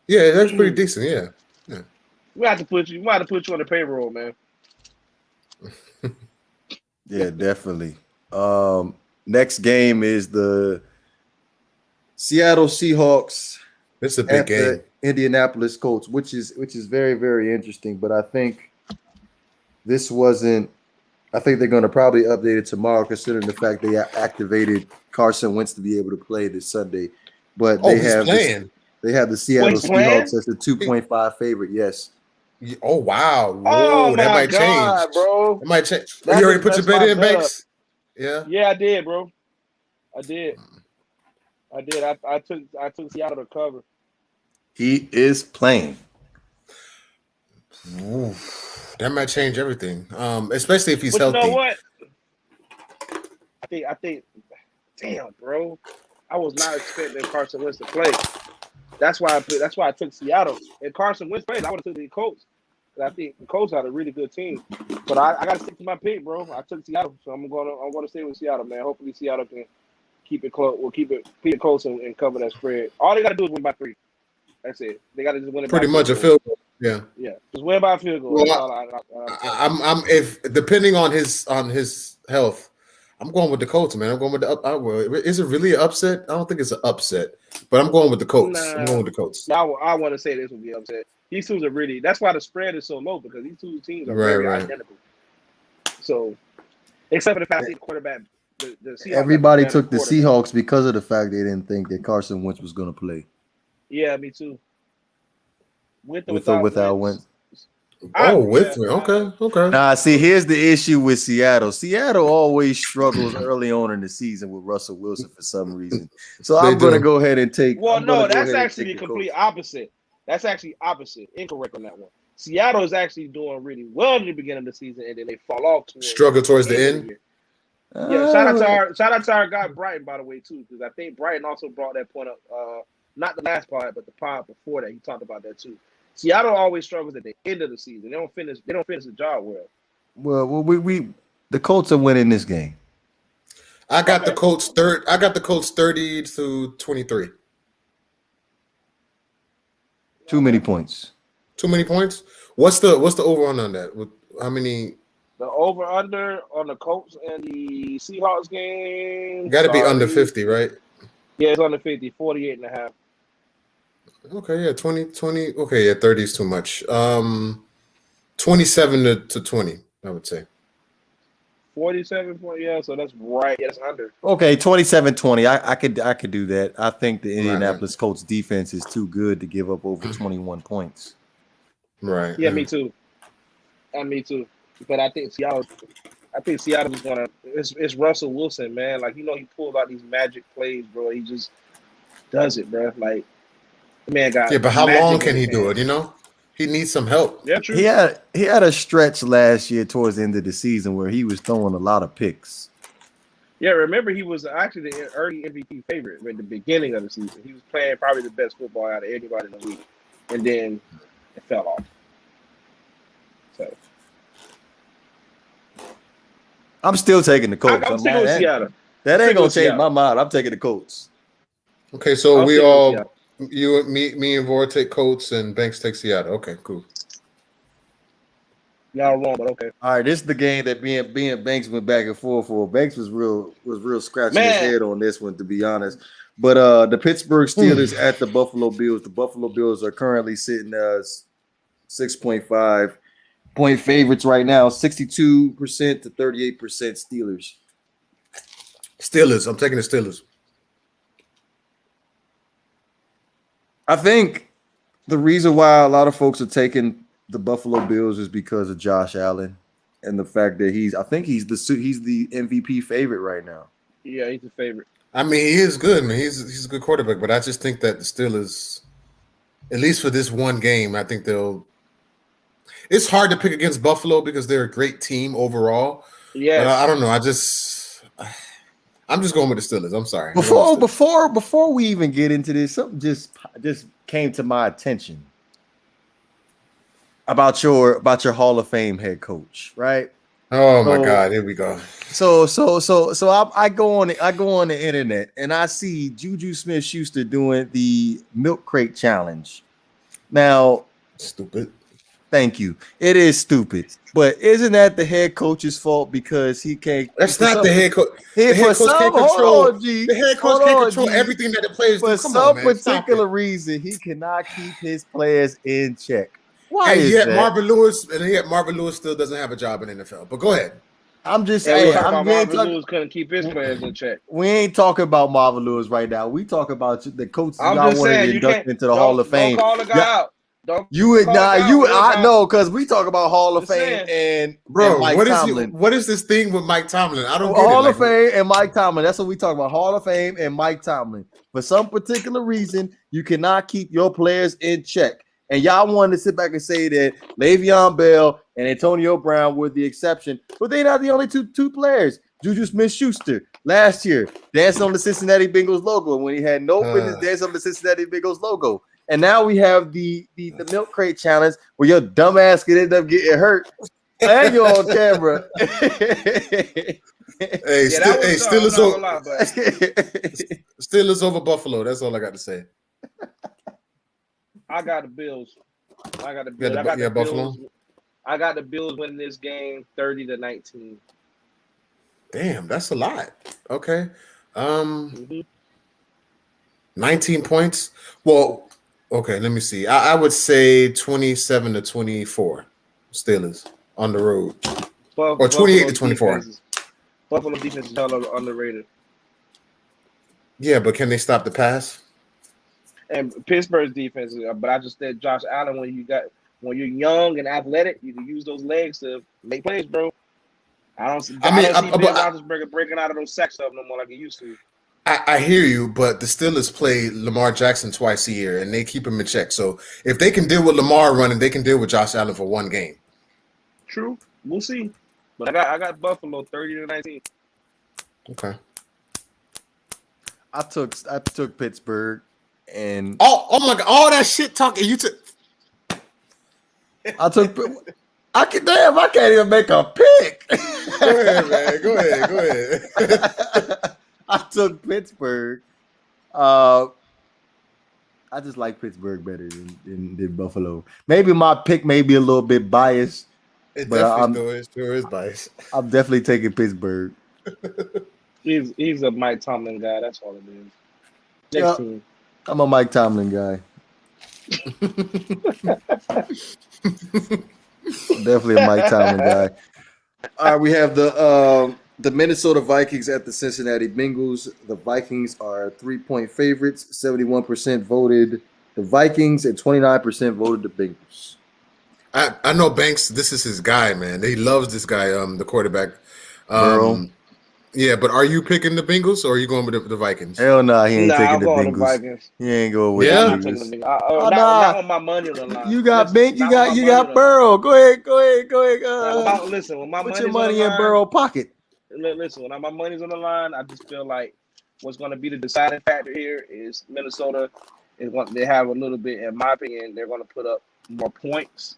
S3: Yeah, that's pretty decent. Yeah.
S2: We have to put you on the payroll, man.
S1: Yeah, definitely. Next game is the Seattle Seahawks.
S3: This is a big game.
S1: Indianapolis Colts, which is very, very interesting. But I think this wasn't. I think they're going to probably update it tomorrow, considering the fact they activated Carson Wentz to be able to play this Sunday. But they have the Seattle Seahawks as the 2.5 favorite. Yes.
S3: Oh wow!
S2: Oh
S3: that might
S2: God,
S3: change,
S2: bro.
S3: It might change. You already put your bet in, Banks? Yeah.
S2: Yeah, I did, bro. I did. I took Seattle to cover.
S1: He is playing.
S3: Ooh, that might change everything. Especially if he's healthy.
S2: You know what? I think. Damn, bro. I was not expecting Carson Wentz to play. That's why I took Seattle. If Carson Wentz plays, I would have took the Colts. I think the Colts had a really good team. But I got to stick to my pick, bro. I took Seattle, so I'm gonna stay with Seattle, man. Hopefully Seattle can keep it close. We'll keep it close and cover that spread. All they got to do is win by 3. That's it. They got to just win it.
S3: Pretty much a field goal. Yeah.
S2: Just win by a field goal.
S3: Well, I'm if depending on his health, I'm going with the Colts, man. I'm going with the is it really an upset? I don't think it's an upset, but I'm going with the Colts. I'm going with the Colts.
S2: I want to say this would be an upset. These two are really. That's why the spread is so low, because these two teams are very identical. So, except for the fact that the quarterback, the Seahawks.
S1: Everybody took the Seahawks because of the fact they didn't think that Carson Wentz was going to play.
S2: Yeah, me too. With
S1: or without Wentz.
S3: Okay.
S1: Nah, see, here's the issue with Seattle. Seattle always struggles early on in the season with Russell Wilson for some reason. So I'm going to go ahead and take.
S2: Well, no, that's actually the complete opposite. That's actually opposite. Incorrect on that one. Seattle is actually doing really well in the beginning of the season, and then they fall off.
S3: Struggle towards the end.
S2: Yeah, shout out to our guy Brighton, by the way, too, because I think Brighton also brought that point up. Not the last part, but the part before that. He talked about that too. Seattle always struggles at the end of the season. They don't finish the job well.
S1: Well, the Colts are winning this game.
S3: I got the Colts 30-23.
S1: Too many points.
S3: What's the over on that? How many?
S2: The over under on the Colts and the Seahawks game.
S3: Got to be under 50, right?
S2: Yeah, it's under 50, 48.5.
S3: Okay, yeah, 20. Okay, yeah, 30 is too much. 27 to 20, I would say.
S2: 47 point. Yeah, so that's right. Yeah, that's under.
S1: Okay, 27-20. I could do that. I think the Indianapolis Colts defense is too good to give up over 21 points.
S3: Right.
S2: Yeah, me too. Me too. But I think Seattle is gonna. It's Russell Wilson, man. Like, he pulls out these magic plays, bro. He just does it, bro. Like, the man got.
S3: Yeah, but how long can he do it? He needs some help.
S2: Yeah, true.
S1: He had a stretch last year towards the end of the season where he was throwing a lot of picks.
S2: Yeah, remember he was actually the early MVP favorite at the beginning of the season. He was playing probably the best football out of anybody in the league, and then it fell off. So
S1: I'm still taking the Colts.
S2: I'm sticking with Seattle.
S1: That ain't gonna change my mind. I'm taking the Colts.
S3: Okay, so we all, me and Vora take Colts and Banks take Seattle. Okay, cool.
S2: Y'all wrong, but okay.
S1: All right, this is the game that being Banks went back and forth for. Banks was real scratching his head on this one, to be honest. But the Pittsburgh Steelers at the Buffalo Bills. The Buffalo Bills are currently sitting as 6.5 point favorites right now, 62% to 38% Steelers.
S3: Steelers. I'm taking the Steelers.
S1: I think the reason why a lot of folks are taking the Buffalo Bills is because of Josh Allen and the fact that he's the MVP favorite right now.
S2: Yeah, he's the favorite.
S3: I mean, he is good, man. He's a good quarterback, but I just think that the Steelers, at least for this one game, I think it's hard to pick against Buffalo because they're a great team overall. Yeah, I don't know. I'm just going with the Steelers. I'm sorry.
S1: Before we even get into this, something just came to my attention about your Hall of Fame head coach, right?
S3: Oh my God, here we go.
S1: So I go on the internet and I see Juju Smith-Schuster doing the milk crate challenge. Now,
S3: stupid.
S1: Thank you. It is stupid, but isn't that the head coach's fault because he can't?
S3: That's not the head coach. The head coach can't control. The head coach can't control everything that the players do.
S1: For some particular reason, he cannot keep his players in check. Why
S3: and
S1: is
S3: yet
S1: that?
S3: Marvin Lewis still doesn't have a job in the NFL. But go ahead.
S2: I'm just saying. Marvin Lewis couldn't keep his players in check.
S1: We ain't talking about Marvin Lewis right now. We talk about the coaches y'all want to induct into the Hall of Fame.
S2: Don't call the guy out.
S1: I know because we talk about Hall of Fame and Mike Tomlin.
S3: What is this thing with Mike Tomlin? I don't get
S1: Hall of Fame and Mike Tomlin. That's what we talk about. Hall of Fame and Mike Tomlin. For some particular reason, you cannot keep your players in check. And y'all wanted to sit back and say that Le'Veon Bell and Antonio Brown were the exception, but they're not the only two players. Juju Smith-Schuster last year danced on the Cincinnati Bengals logo when he had no business dancing on the Cincinnati Bengals logo. And now we have the milk crate challenge where your dumbass could end up getting hurt. And you're on camera.
S3: Steelers over Buffalo. That's all I got to say.
S2: I got the Bills.
S3: Buffalo.
S2: I got the Bills winning this game 30-19.
S3: Damn, that's a lot. Okay. 19 points. Well, okay, let me see. I would say 27-24 Steelers on the road. Or 28-24.
S2: Buffalo defense is hella underrated.
S3: Yeah, but can they stop the pass?
S2: And Pittsburgh's defense, but I just said Josh Allen, when you're young and athletic, you can use those legs to make plays, bro. I don't see Ben Roethlisberger breaking out of those sack stuff no more like he used to.
S3: I hear you, but the Steelers play Lamar Jackson twice a year, and they keep him in check. So if they can deal with Lamar running, they can deal with Josh Allen for one game.
S2: True. We'll see. But I got Buffalo 30-19.
S3: Okay.
S1: I took Pittsburgh. And
S3: oh my God! All that shit talking you took.
S1: I can't even make a pick.
S3: Go ahead, man. Go ahead.
S1: I took Pittsburgh. I just like Pittsburgh better than Buffalo. Maybe my pick may be a little bit biased.
S3: It definitely is biased.
S1: I'm definitely taking Pittsburgh.
S2: He's a Mike Tomlin guy. That's all it is. Next team.
S1: I'm a Mike Tomlin guy. Definitely a Mike Tomlin guy. All right, we have the Minnesota Vikings at the Cincinnati Bengals. The Vikings are 3-point favorites. 71% voted the Vikings and 29% voted the Bengals.
S3: I know Banks. This is his guy, man. He loves this guy, the quarterback.
S1: Burrow.
S3: Yeah, but are you picking the Bengals or are you going with the Vikings?
S1: Hell nah, he ain't taking
S2: I'm
S1: the
S2: going to
S1: Bengals.
S2: Vikings.
S1: He ain't going with
S3: Yeah?
S1: the
S2: I'm not taking
S1: Bengals.
S2: the Bengals.
S1: Oh
S2: Not
S1: nah,
S2: on my money on the line.
S1: you got
S2: Listen,
S1: you got Burrow. Go ahead.
S2: Listen, when my
S1: Put your
S2: money's on the
S1: money in
S2: line,
S1: Burrow pocket.
S2: listen, when my money's on the line, I just feel like what's going to be the deciding factor here is Minnesota is going. They have a little bit, in my opinion, they're going to put up more points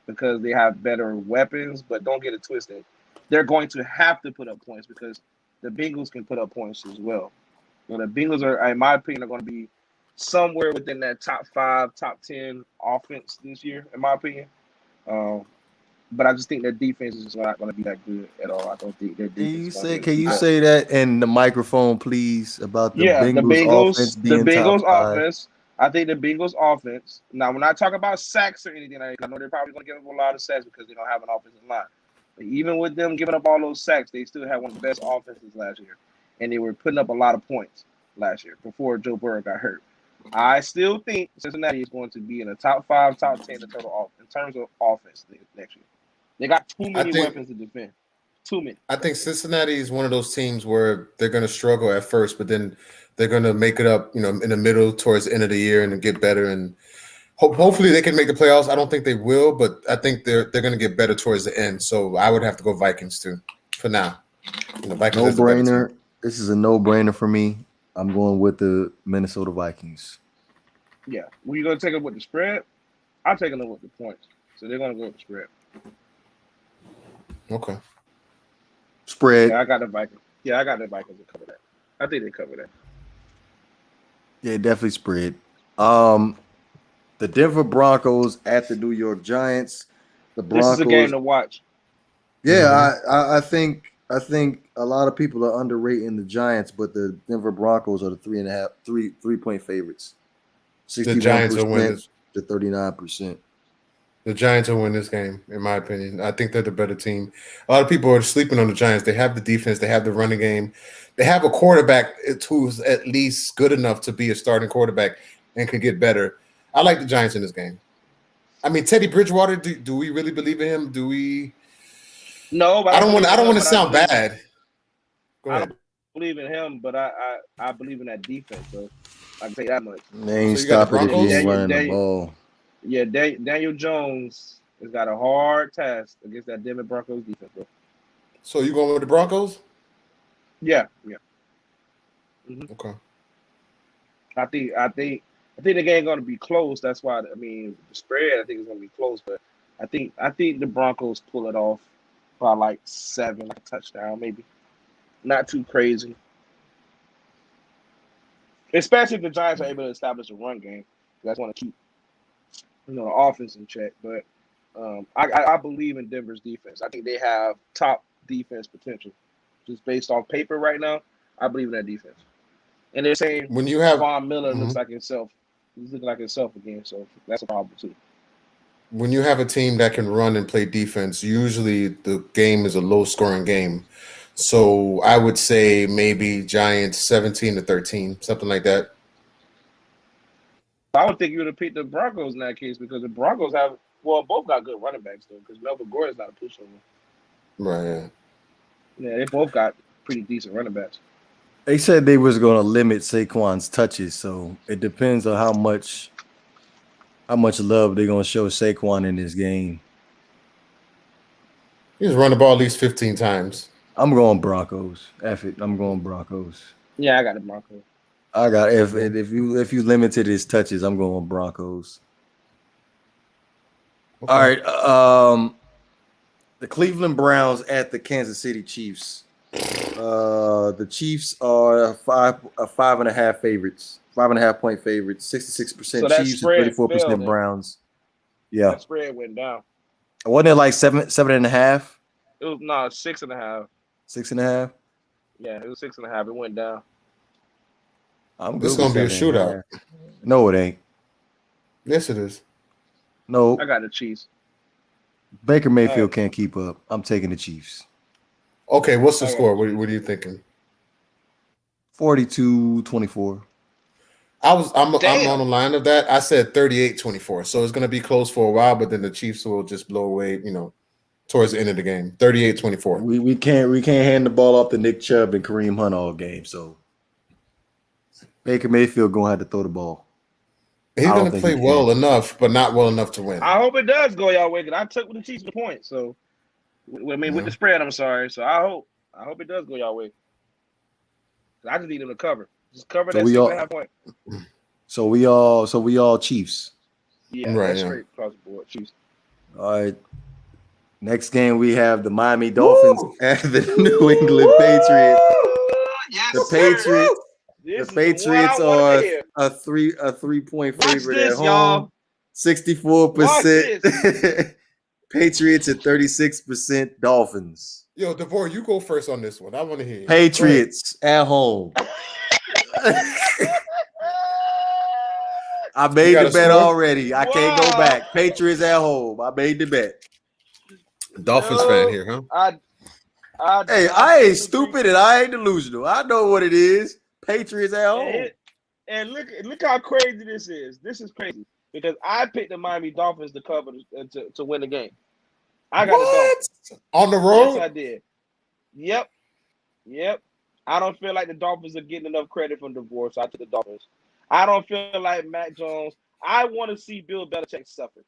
S2: because they have better weapons. But don't get it twisted. They're going to have to put up points because the Bengals can put up points as well. You know, the Bengals are, in my opinion, are going to be somewhere within that top 5, top 10 offense this year, in my opinion. But I just think their defense is not going to be that good at all. I don't think their defense is going to be able
S1: Can
S2: to
S1: you
S2: keep up.
S1: say that in the microphone, please, about the
S2: Yeah,
S1: Bengals offense
S2: The
S1: being top
S2: Bengals
S1: 5?
S2: offense. I think the Bengals offense. Now, when I talk about sacks or anything, I know they're probably going to give up a lot of sacks because they don't have an offensive line. But even with them giving up all those sacks, they still had one of the best offenses last year, and they were putting up a lot of points last year before Joe Burrow got hurt. I still think Cincinnati is going to be in the top 5, top 10 in terms of offense next year. They got too many weapons to defend. Too many.
S3: I think Cincinnati is one of those teams where they're going to struggle at first, but then they're going to make it up, in the middle towards the end of the year and get better. And hopefully they can make the playoffs. I don't think they will, but I think they're going to get better towards the end. So I would have to go Vikings too for now. Vikings
S1: No-brainer. This is a no-brainer for me. I'm going with the Minnesota Vikings.
S2: Yeah. Were you going to take it with the spread? I'm taking it with the points. So they're going to go with the spread.
S3: Okay.
S1: Spread.
S2: Yeah, I got the Vikings. I got the Vikings to cover that. I think they cover that.
S1: Yeah, definitely spread. The Denver Broncos at the New York Giants. The Broncos.
S2: This is a game to watch.
S1: Yeah, I think a lot of people are underrating the Giants, but the Denver Broncos are the 3-point favorites. 61% to 39%.
S3: The Giants will win this game, in my opinion. I think they're the better team. A lot of people are sleeping on the Giants. They have the defense. They have the running game. They have a quarterback who's at least good enough to be a starting quarterback and can get better. I like the Giants in this game. I mean, Teddy Bridgewater. Do we really believe in him? Do we?
S2: No, but
S3: I don't want to sound bad.
S2: Go ahead. I don't believe in him, but I believe in that defense. So I can say that much.
S1: They ain't stopping if you ain't running the ball.
S2: Yeah, Daniel Jones has got a hard task against that Denver Broncos defense, bro.
S3: So you going with the Broncos?
S2: Yeah.
S3: Mm-hmm. Okay.
S2: I think the game going to be close. That's why the spread I think is going to be close, but I think the Broncos pull it off by like 7, like a touchdown maybe. Not too crazy. Especially if the Giants are able to establish a run game. That's want to keep the offense in check. But I believe in Denver's defense. I think they have top defense potential. Just based off paper right now, I believe in that defense. And they're saying
S3: when you have
S2: Von Miller looks like himself. He's looking like himself again, so that's a problem too.
S3: When you have a team that can run and play defense, usually the game is a low-scoring game. So I would say maybe Giants 17-13, something like that.
S2: I would think you would have picked the Broncos in that case because the Broncos both got good running backs though. Because Melvin Gordon's not a pushover.
S3: Right.
S2: Yeah, they both got pretty decent running backs.
S1: They said they was going to limit Saquon's touches, so it depends on how much love they're going to show Saquon in this game.
S3: He's run the ball at least 15 times.
S1: I'm going Broncos. F it, I'm going Broncos.
S2: Yeah, I got the Broncos.
S1: I got if you limited his touches, I'm going Broncos. Okay. All right. The Cleveland Browns at the Kansas City Chiefs. The Chiefs are 5.5 favorites, 5.5 point favorites, 66% Chiefs, 34% Browns. Yeah,
S2: that spread went down.
S1: Wasn't it like 7.5?
S2: It was 6.5.
S1: 6.5.
S2: Yeah, it was 6.5. It went down.
S3: This is gonna be a shootout.
S1: No, it ain't.
S3: Yes, it is.
S1: No,
S2: I got the Chiefs.
S1: Baker Mayfield can't keep up. I'm taking the Chiefs.
S3: Okay, what's the score? What are you thinking?
S1: 42-24.
S3: I'm on the line of that. I said 38-24. So it's going to be close for a while, but then the Chiefs will just blow away, towards the end of the game. 38-24.
S1: We can't hand the ball off to Nick Chubb and Kareem Hunt all game. So Baker Mayfield going to have to throw the ball.
S3: He's going to play well enough, but not well enough to win.
S2: I hope it does go y'all way, because I took with the Chiefs the point. So, with the spread, I'm sorry. So I hope it does go y'all way. I just need them to cover. Just cover that 6.5 point.
S1: So we all Chiefs.
S2: Yeah, right. That's straight across the board. Chiefs.
S1: All right. Next game we have the Miami Dolphins and the New England Patriots.
S2: Yes,
S1: the Patriots. The Patriots are a 3-point favorite at home. 64%. Patriots at 36%. Dolphins.
S3: Yo, DeVore, you go first on this one. I want to hear you.
S1: Patriots at home. I made the bet already. I can't go back. Patriots at home. I made the bet.
S3: Dolphins fan here, huh?
S1: I ain't stupid and I ain't delusional. I know what it is. Patriots at home.
S2: And look how crazy this is. This is crazy because I picked the Miami Dolphins to cover to win the game. I got the Dolphins
S3: on the road.
S2: Yes, I did. Yep. I don't feel like the Dolphins are getting enough credit from divorce. So I took the Dolphins. I don't feel like Mac Jones. I want to see Bill Belichick suffer.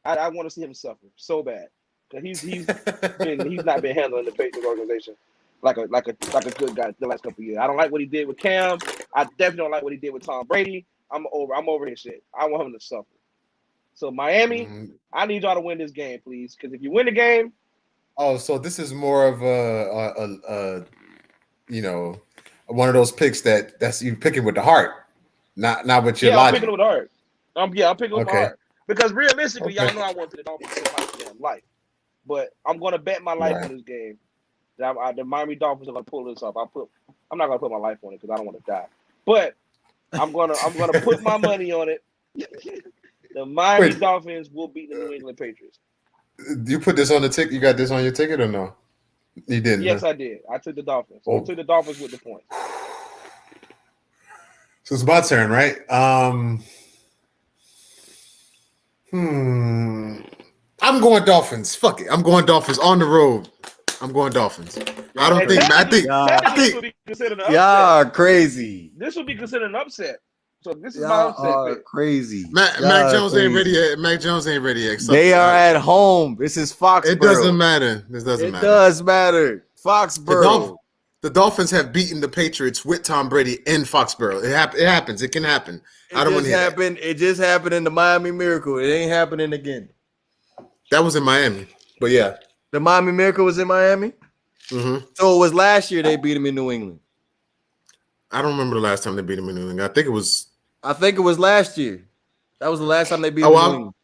S2: I want to see him suffer so bad because he's not been handling the Patriots organization like a good guy the last couple of years. I don't like what he did with Cam. I definitely don't like what he did with Tom Brady. I'm over his shit. I want him to suffer. So Miami, I need y'all to win this game, please. Because if you win the game,
S3: so this is more of a one of those picks that's you picking with the heart, not with your logic.
S2: I'm picking it with the heart. I'm picking it with my heart because realistically, y'all know I want the Dolphins to my damn life, but I'm going to bet my life on this game. The Miami Dolphins are going to pull this off. I'm not going to put my life on it because I don't want to die, but I'm gonna put my money on it. The Miami Dolphins will beat the New England Patriots.
S3: You put this on the ticket? You got this on your ticket or no? You didn't?
S2: Yes, I did. I took the Dolphins. I took the Dolphins with the points.
S3: So it's my turn, right? I'm going Dolphins. Fuck it. I'm going Dolphins on the road. I'm going Dolphins. I think
S1: y'all are crazy.
S2: This would be considered an upset. So this is my upset.
S1: Crazy.
S3: Mac Jones ain't ready yet. Mac Jones ain't ready yet.
S1: They are at home. This is Foxborough.
S3: It doesn't matter. It
S1: does matter. Foxborough.
S3: The Dolphins have beaten the Patriots with Tom Brady in Foxborough. It happens. It can happen. I don't want to hear that.
S1: It just happened in the Miami Miracle. It ain't happening again.
S3: That was in Miami. But yeah.
S1: The Miami Miracle was in Miami?
S3: Mm-hmm.
S1: So it was last year they beat him in New England.
S3: I don't remember the last time they beat him in New England. I think it was last year. That was the last time they beat him in New England.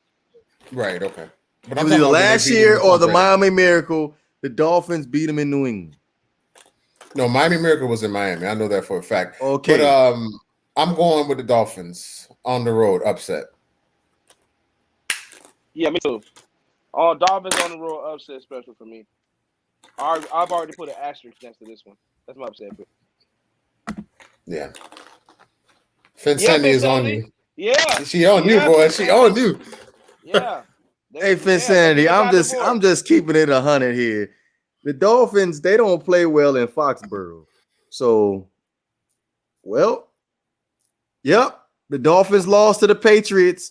S3: Right, okay. But
S1: it was either last year or the Miami Miracle. The Dolphins beat him in New England.
S3: No, Miami Miracle was in Miami. I know that for a fact.
S1: Okay.
S3: But I'm going with the Dolphins on the road upset.
S2: Yeah, me too. Dolphins on the road upset special for me. I've already put an asterisk next to this one. That's my upset pick.
S3: Yeah. Sandy is on you.
S2: Yeah.
S3: She on you, boy. She on you.
S2: Yeah.
S1: Hey, Sandy, I'm just keeping it 100 here. The Dolphins, they don't play well in Foxborough. So, the Dolphins lost to the Patriots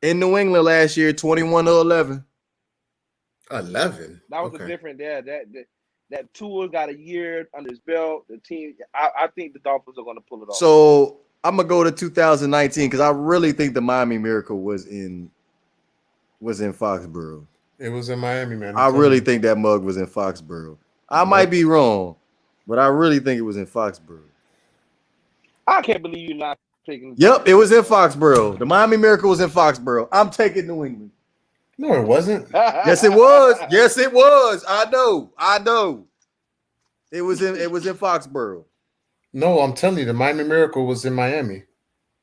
S1: in New England last year, 21-11.
S3: 11.
S2: That was a different. That Tua got a year under his belt. The team, I think the Dolphins are going to pull it off.
S1: So I'm gonna go to 2019 because I really think the Miami Miracle was in Foxborough.
S3: It was in Miami, man.
S1: I really think that mug was in Foxborough. I might be wrong, but I really think it was in Foxborough.
S2: I can't believe you're not taking.
S1: Yep, it was in Foxborough. The Miami Miracle was in Foxborough. I'm taking New England.
S3: No, it wasn't.
S1: Yes, it was. Yes, it was. I know. It was in Foxborough.
S3: No, I'm telling you, the Miami Miracle was in Miami.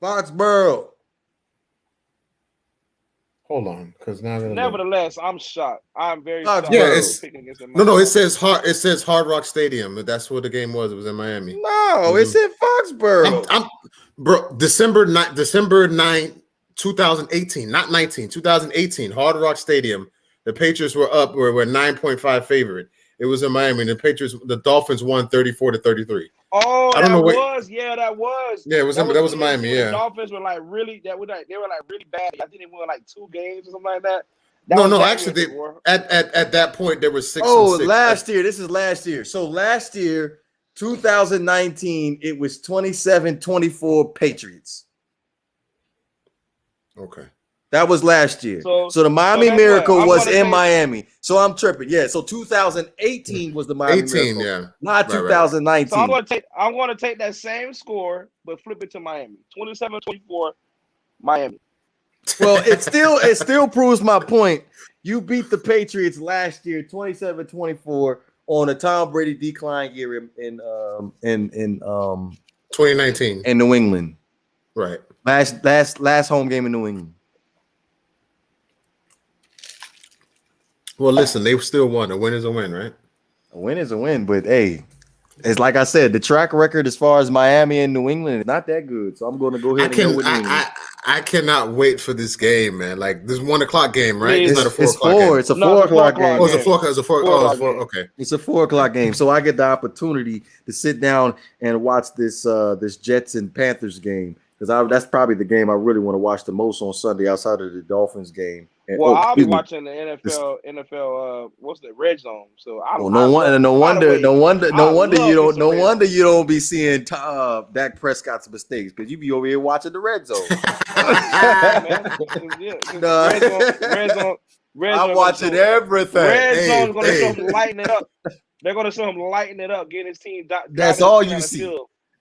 S1: Foxborough.
S3: Hold on, because now.
S2: Nevertheless, I'm shocked. I'm very shocked.
S3: Yeah, it's picking against no. It says Hard Rock Stadium. That's what the game was. It was in Miami.
S1: No, it's in Foxborough.
S3: Bro, December 9th, 2018, not 19, 2018, Hard Rock Stadium. The Patriots were up. We're 9.5 favorite. It was in Miami. The Dolphins won 34-33.
S2: Oh, that was. Yeah,
S3: it was. That was in Miami. Yeah,
S2: the Dolphins were like really. They were like really bad. I think they won like 2 games or something like that.
S3: Actually, at that point there was 6.
S1: Oh, 6. Last year. This is last year. So last year, 2019, it was 27-24 Patriots.
S3: Okay.
S1: That was last year. So the Miami Miracle was in Miami. So I'm tripping. Yeah. So 2018 was the Miami Miracle.
S3: Yeah.
S1: Not 2019.
S2: Right. So I'm going to take that same score, but flip it to Miami. 27-24, Miami.
S1: Well, it still proves my point. You beat the Patriots last year, 27-24, on a Tom Brady decline year in
S3: 2019
S1: in New England.
S3: Right.
S1: Last home game in New England.
S3: Well, listen, they still won. A win is a win, right?
S1: A win is a win, but hey, it's like I said, the track record as far as Miami and New England is not that good. So I'm going to go ahead and go with New England.
S3: I cannot wait for this game, man. Like this 1 o'clock game, right? It's not a 4 o'clock game.
S1: It's a 4 o'clock game.
S3: Oh, it's a 4 o'clock. It's a 4 o'clock. Okay.
S1: It's a 4 o'clock game. So I get the opportunity to sit down and watch this Jets and Panthers game. Because that's probably the game I really want to watch the most on Sunday outside of the Dolphins game. And,
S2: I'll be watching the NFL. What's the red zone? So
S1: no wonder you don't be seeing Dak Prescott's mistakes because you be over here watching the red zone. Red zone. I'm watching everything.
S2: Red zone's going to show him lighting it up. They're going to show him lighting it up, getting his team.
S1: That's all you see.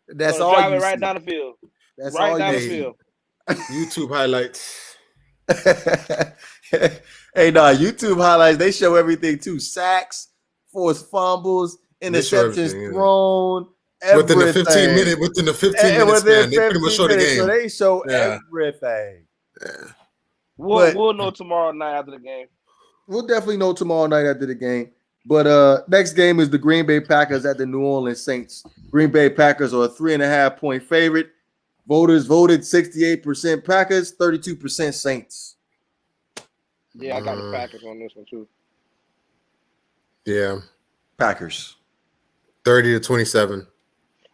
S1: That's all you see.
S2: Right down the field.
S1: That's right down the field.
S3: YouTube highlights.
S1: Hey, YouTube highlights, they show everything too. Sacks, forced fumbles, interceptions thrown.
S3: Within the 15 minutes, man, they pretty much show the game.
S1: So they show everything.
S3: Yeah.
S2: We'll know tomorrow night after the game.
S1: We'll definitely know tomorrow night after the game. But next game is the Green Bay Packers at the New Orleans Saints. Green Bay Packers are a 3.5-point favorite. Voters voted 68% Packers, 32% Saints.
S2: Yeah, I got the Packers on this one too.
S3: Yeah.
S1: Packers.
S3: 30-27.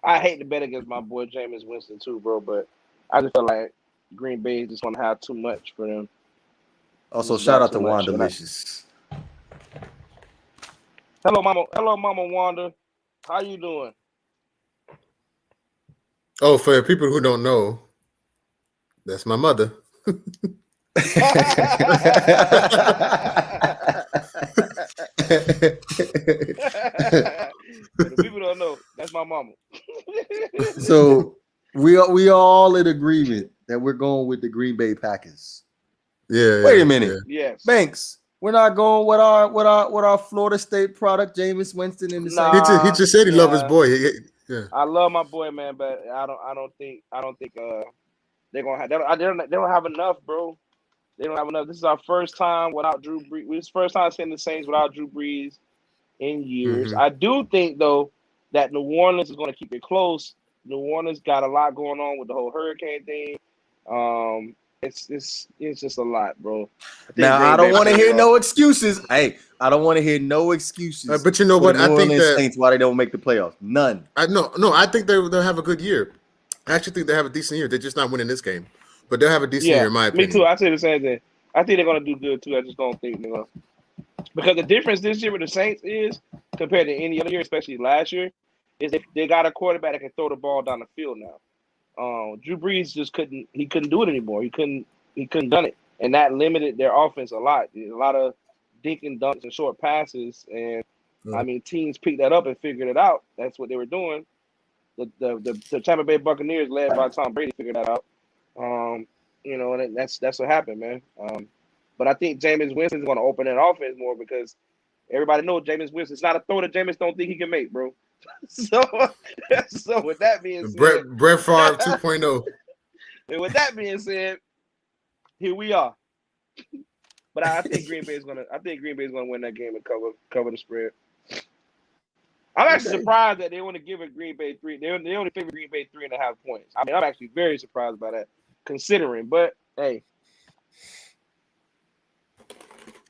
S2: I hate to bet against my boy Jameis Winston too, bro, but I just feel like Green Bay is just going to have too much for them.
S1: Also, shout out to Wanda Licious.
S2: Hello, Mama Wanda. How you doing?
S3: Oh, for people who don't know, that's my mother.
S2: People don't know, that's my mama.
S1: So we are all in agreement that we're going with the Green Bay Packers.
S3: Yeah.
S1: Wait a minute.
S2: Yeah.
S1: Yes. Banks. We're not going with our Florida State product, Jameis Winston, in the same.
S3: He just said he loved his boy. Yeah.
S2: I love my boy, man, but I don't think they're gonna have. They don't have enough, bro. They don't have enough. This is our first time without Drew Brees. It's first time seeing the Saints without Drew Brees in years. I do think though that New Orleans is going to keep it close. New Orleans got a lot going on with the whole hurricane thing. It's just a lot, bro.
S1: Now I don't want to hear no excuses. Hey, I don't want to hear no excuses.
S3: But you know what? I think that
S1: Saints why they don't make the playoffs. None.
S3: I think they'll have a good year. I actually think they have a decent year. They're just not winning this game, but they'll have a decent year in my opinion.
S2: Me too. I say the same thing. I think they're gonna do good too. I just don't think they're gonna. Because the difference this year with the Saints is compared to any other year, especially last year, is they got a quarterback that can throw the ball down the field now. Drew Brees just couldn't do it anymore. He couldn't done it, and that limited their offense a lot. A lot of dink and dunks and short passes, and I mean teams picked that up and figured it out. That's what they were doing. The Tampa Bay Buccaneers, led by Tom Brady, figured that out. And that's what happened, man. But I think Jameis Winston is going to open that offense more because everybody knows Jameis Winston. It's not a throw that Jameis don't think he can make, bro. So with that being said,
S3: Brett Favre 2.0.
S2: And with that being said, here we are. But I think Green Bay's gonna win that game and cover the spread. I'm actually surprised that they want to give it Green Bay 3. They only favor Green Bay 3.5 points. I mean, I'm actually very surprised by that, considering. But hey.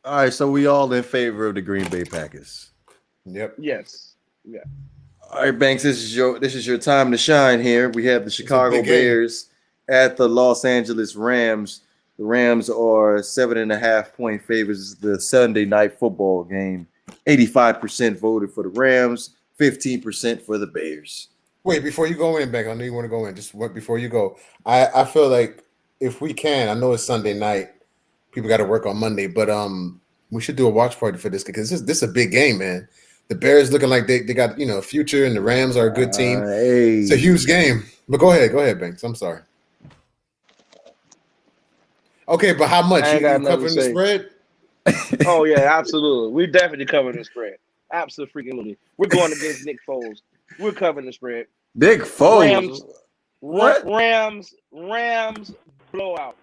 S1: All right, so we all in favor of the Green Bay Packers.
S3: Yep.
S2: Yes. Yeah.
S1: All right, Banks, this is your time to shine here. We have the Chicago Bears at the Los Angeles Rams. The Rams are 7.5 point favorites. The Sunday night football game. 85% voted for the Rams, 15% for the Bears.
S3: Wait, before you go in, Bank, I know you want to go in. Just before you go, I feel like if we can, I know it's Sunday night. People got to work on Monday, but we should do a watch party for this because this is a big game, man. The Bears looking like they got a future, and the Rams are a good team.
S1: Hey.
S3: It's a huge game. But go ahead, Banks. I'm sorry. Okay, but how much? You covering the spread?
S2: Oh yeah, absolutely. We definitely covering the spread. Absolutely. We're going against Nick Foles. We're covering the spread.
S1: Nick Foles. What?
S2: Rams blowout.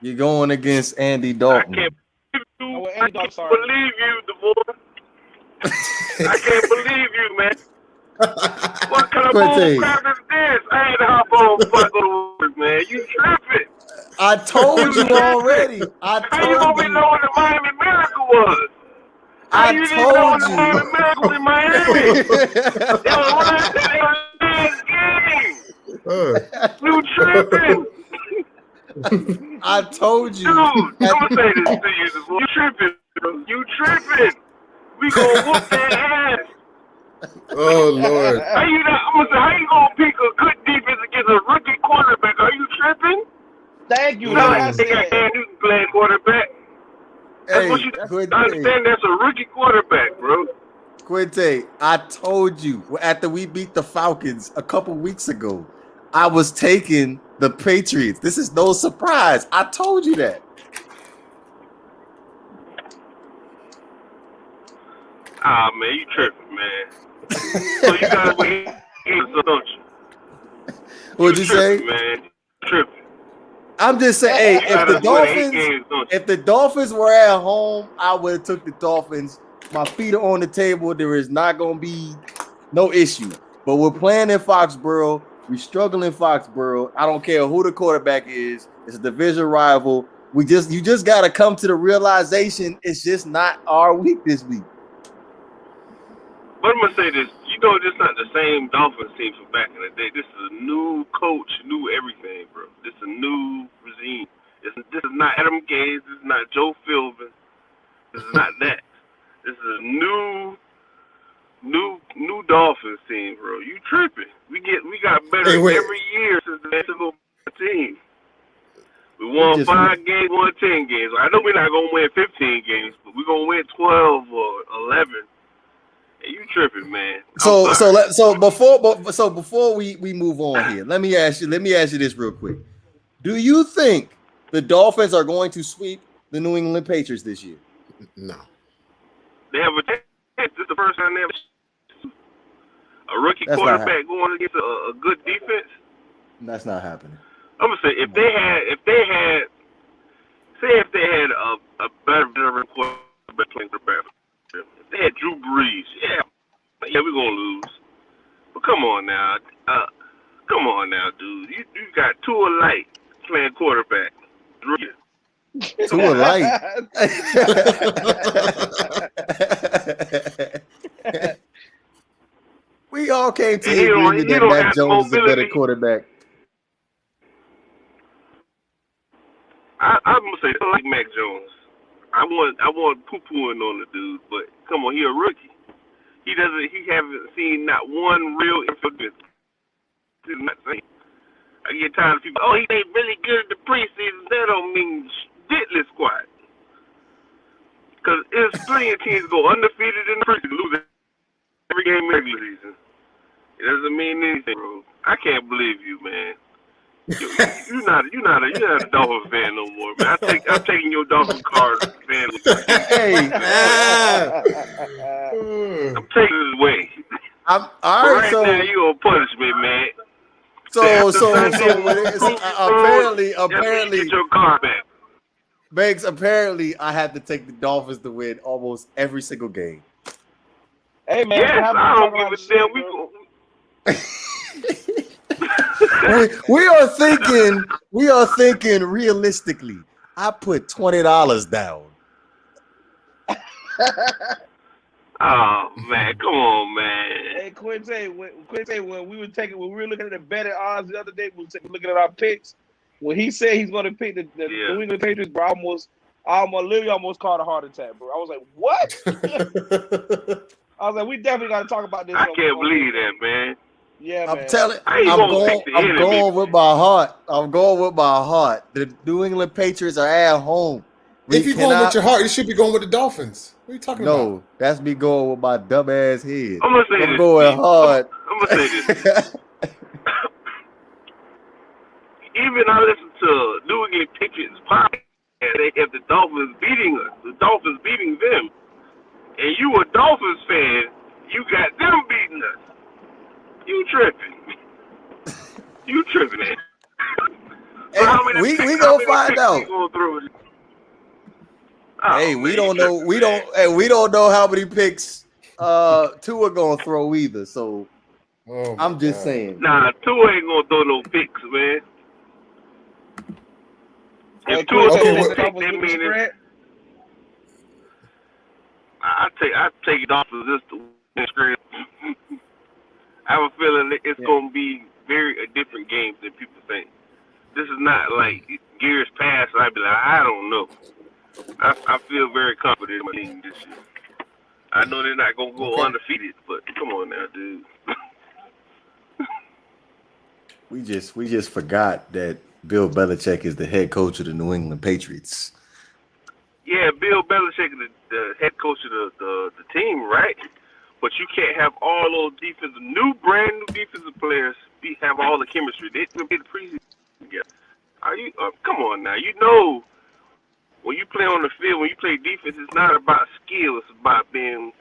S1: You're going against Andy Dalton.
S4: I can't believe you, DeVore. I can't believe you, man. What kind of bullcrap is this? I had to hop on fuck go to work, man. You tripping.
S1: I told you already.
S4: How you gonna be knowing the Miami Miracle was?
S1: I
S4: you didn't know the Miami Miracle in Miami? It was last game. You tripping.
S1: I told you.
S4: Dude, I'm gonna say this to you. You tripping, bro. You tripping. We gonna whoop their ass.
S3: Oh, Lord.
S4: How you gonna pick a good defense against a rookie quarterback? Are you tripping?
S2: Thank you.
S4: I think I can't do playing quarterback. That's what you understand. That's a rookie quarterback, bro.
S1: Quinte, I told you after we beat the Falcons a couple weeks ago, I was taking the Patriots. This is no surprise. I told you that.
S4: Ah, man, you tripping, man. So you gotta wait, don't you?
S1: What'd you say?
S4: Man, tripping.
S1: I'm just saying, hey, if the Dolphins were at home, I would have took the Dolphins. My feet are on the table. There is not going to be no issue. But we're playing in Foxborough. We struggle in Foxborough. I don't care who the quarterback is. It's a division rival. You just got to come to the realization it's just not our week this week.
S4: But I'm going to say this. This is not the same Dolphins team from back in the day. This is a new coach, new everything, bro. This is a new regime. This is not Adam Gase. This is not Joe Philbin. This is not that. This is a new Dolphins team, bro. You tripping. We got better every year since the Mexico team. We won 5 games, won 10 games. I know we're not going to win 15 games, but we're going to win 12 or 11. Hey, you tripping, man.
S1: So before we move on here, let me ask you this real quick. Do you think the Dolphins are going to sweep the New England Patriots this year?
S3: No.
S4: They have a chance. This is the first time they have a rookie quarterback going against a good defense.
S1: That's not happening.
S4: I'm gonna say if they had a better quarterback playing quarterback. If they had Drew Brees, yeah, we're gonna lose. But come on now, dude. You got Tua Light playing quarterback.
S1: Tua Light. We all came to the agreement that Mac Jones is a better quarterback.
S4: I'm gonna say like Mac Jones. I want poo-pooing on the dude, but come on, he a rookie. He haven't seen not one real influence. I get tired of people. Oh, he ain't really good in the preseason. That don't mean diddly squat. Because there's plenty of teams go undefeated in the preseason, lose every game in the regular season. It doesn't mean anything, bro. I can't believe you, man. You're not a Dolphins fan no more, man. I'm taking your Dolphins card fan.
S1: Hey,
S4: I'm taking it away.
S1: All right. So
S4: now you gonna punish me, man.
S1: So apparently,
S4: get your card back.
S1: Banks, apparently I have to take the Dolphins to win almost every single game.
S2: Hey man,
S4: yes, I don't give a damn.
S1: we are thinking realistically. I put $20 down.
S4: Oh man, come on, man.
S2: Hey Quinte, when we were looking at the betting odds the other day, we were looking at our picks. When he said he's going to pick the New England Patriots, bro, I literally almost caught a heart attack, bro. I was like, what? I was like, we definitely got to talk about this.
S4: I can't believe that, man.
S2: Yeah,
S1: I'm
S2: man.
S1: I'm going with my heart. I'm going with my heart. The New England Patriots are at home.
S3: If you're going with your heart, you should be going with the Dolphins. What are you talking about?
S1: No, that's me going with my dumb ass head.
S4: I'm gonna say this.
S1: Going hard.
S4: I'm gonna say this. Even I listen to New England Patriots podcast, they have the Dolphins beating us, the Dolphins beating them, and you a Dolphins fan, you got them beating us. You tripping? Man. So
S1: hey, we gonna find out. Hey, we don't know. We don't know how many picks Tua gonna throw either. So I'm just saying.
S4: Nah, Tua ain't gonna throw no picks, man. If Tua throws a pick, that means I take it off of this to win script. I have a feeling that it's gonna be a different game than people think. This is not like years past. I'd be like, I don't know. I feel very confident in my team this year. I know they're not gonna go undefeated, but come on now, dude.
S1: We just forgot that Bill Belichick is the head coach of the New England Patriots.
S4: Yeah, Bill Belichick is the head coach of the team, right? But you can't have all those brand new defensive players have all the chemistry. They play the preseason together. Are you? Come on now. You know, when you play on the field, when you play defense, it's not about skill. It's about being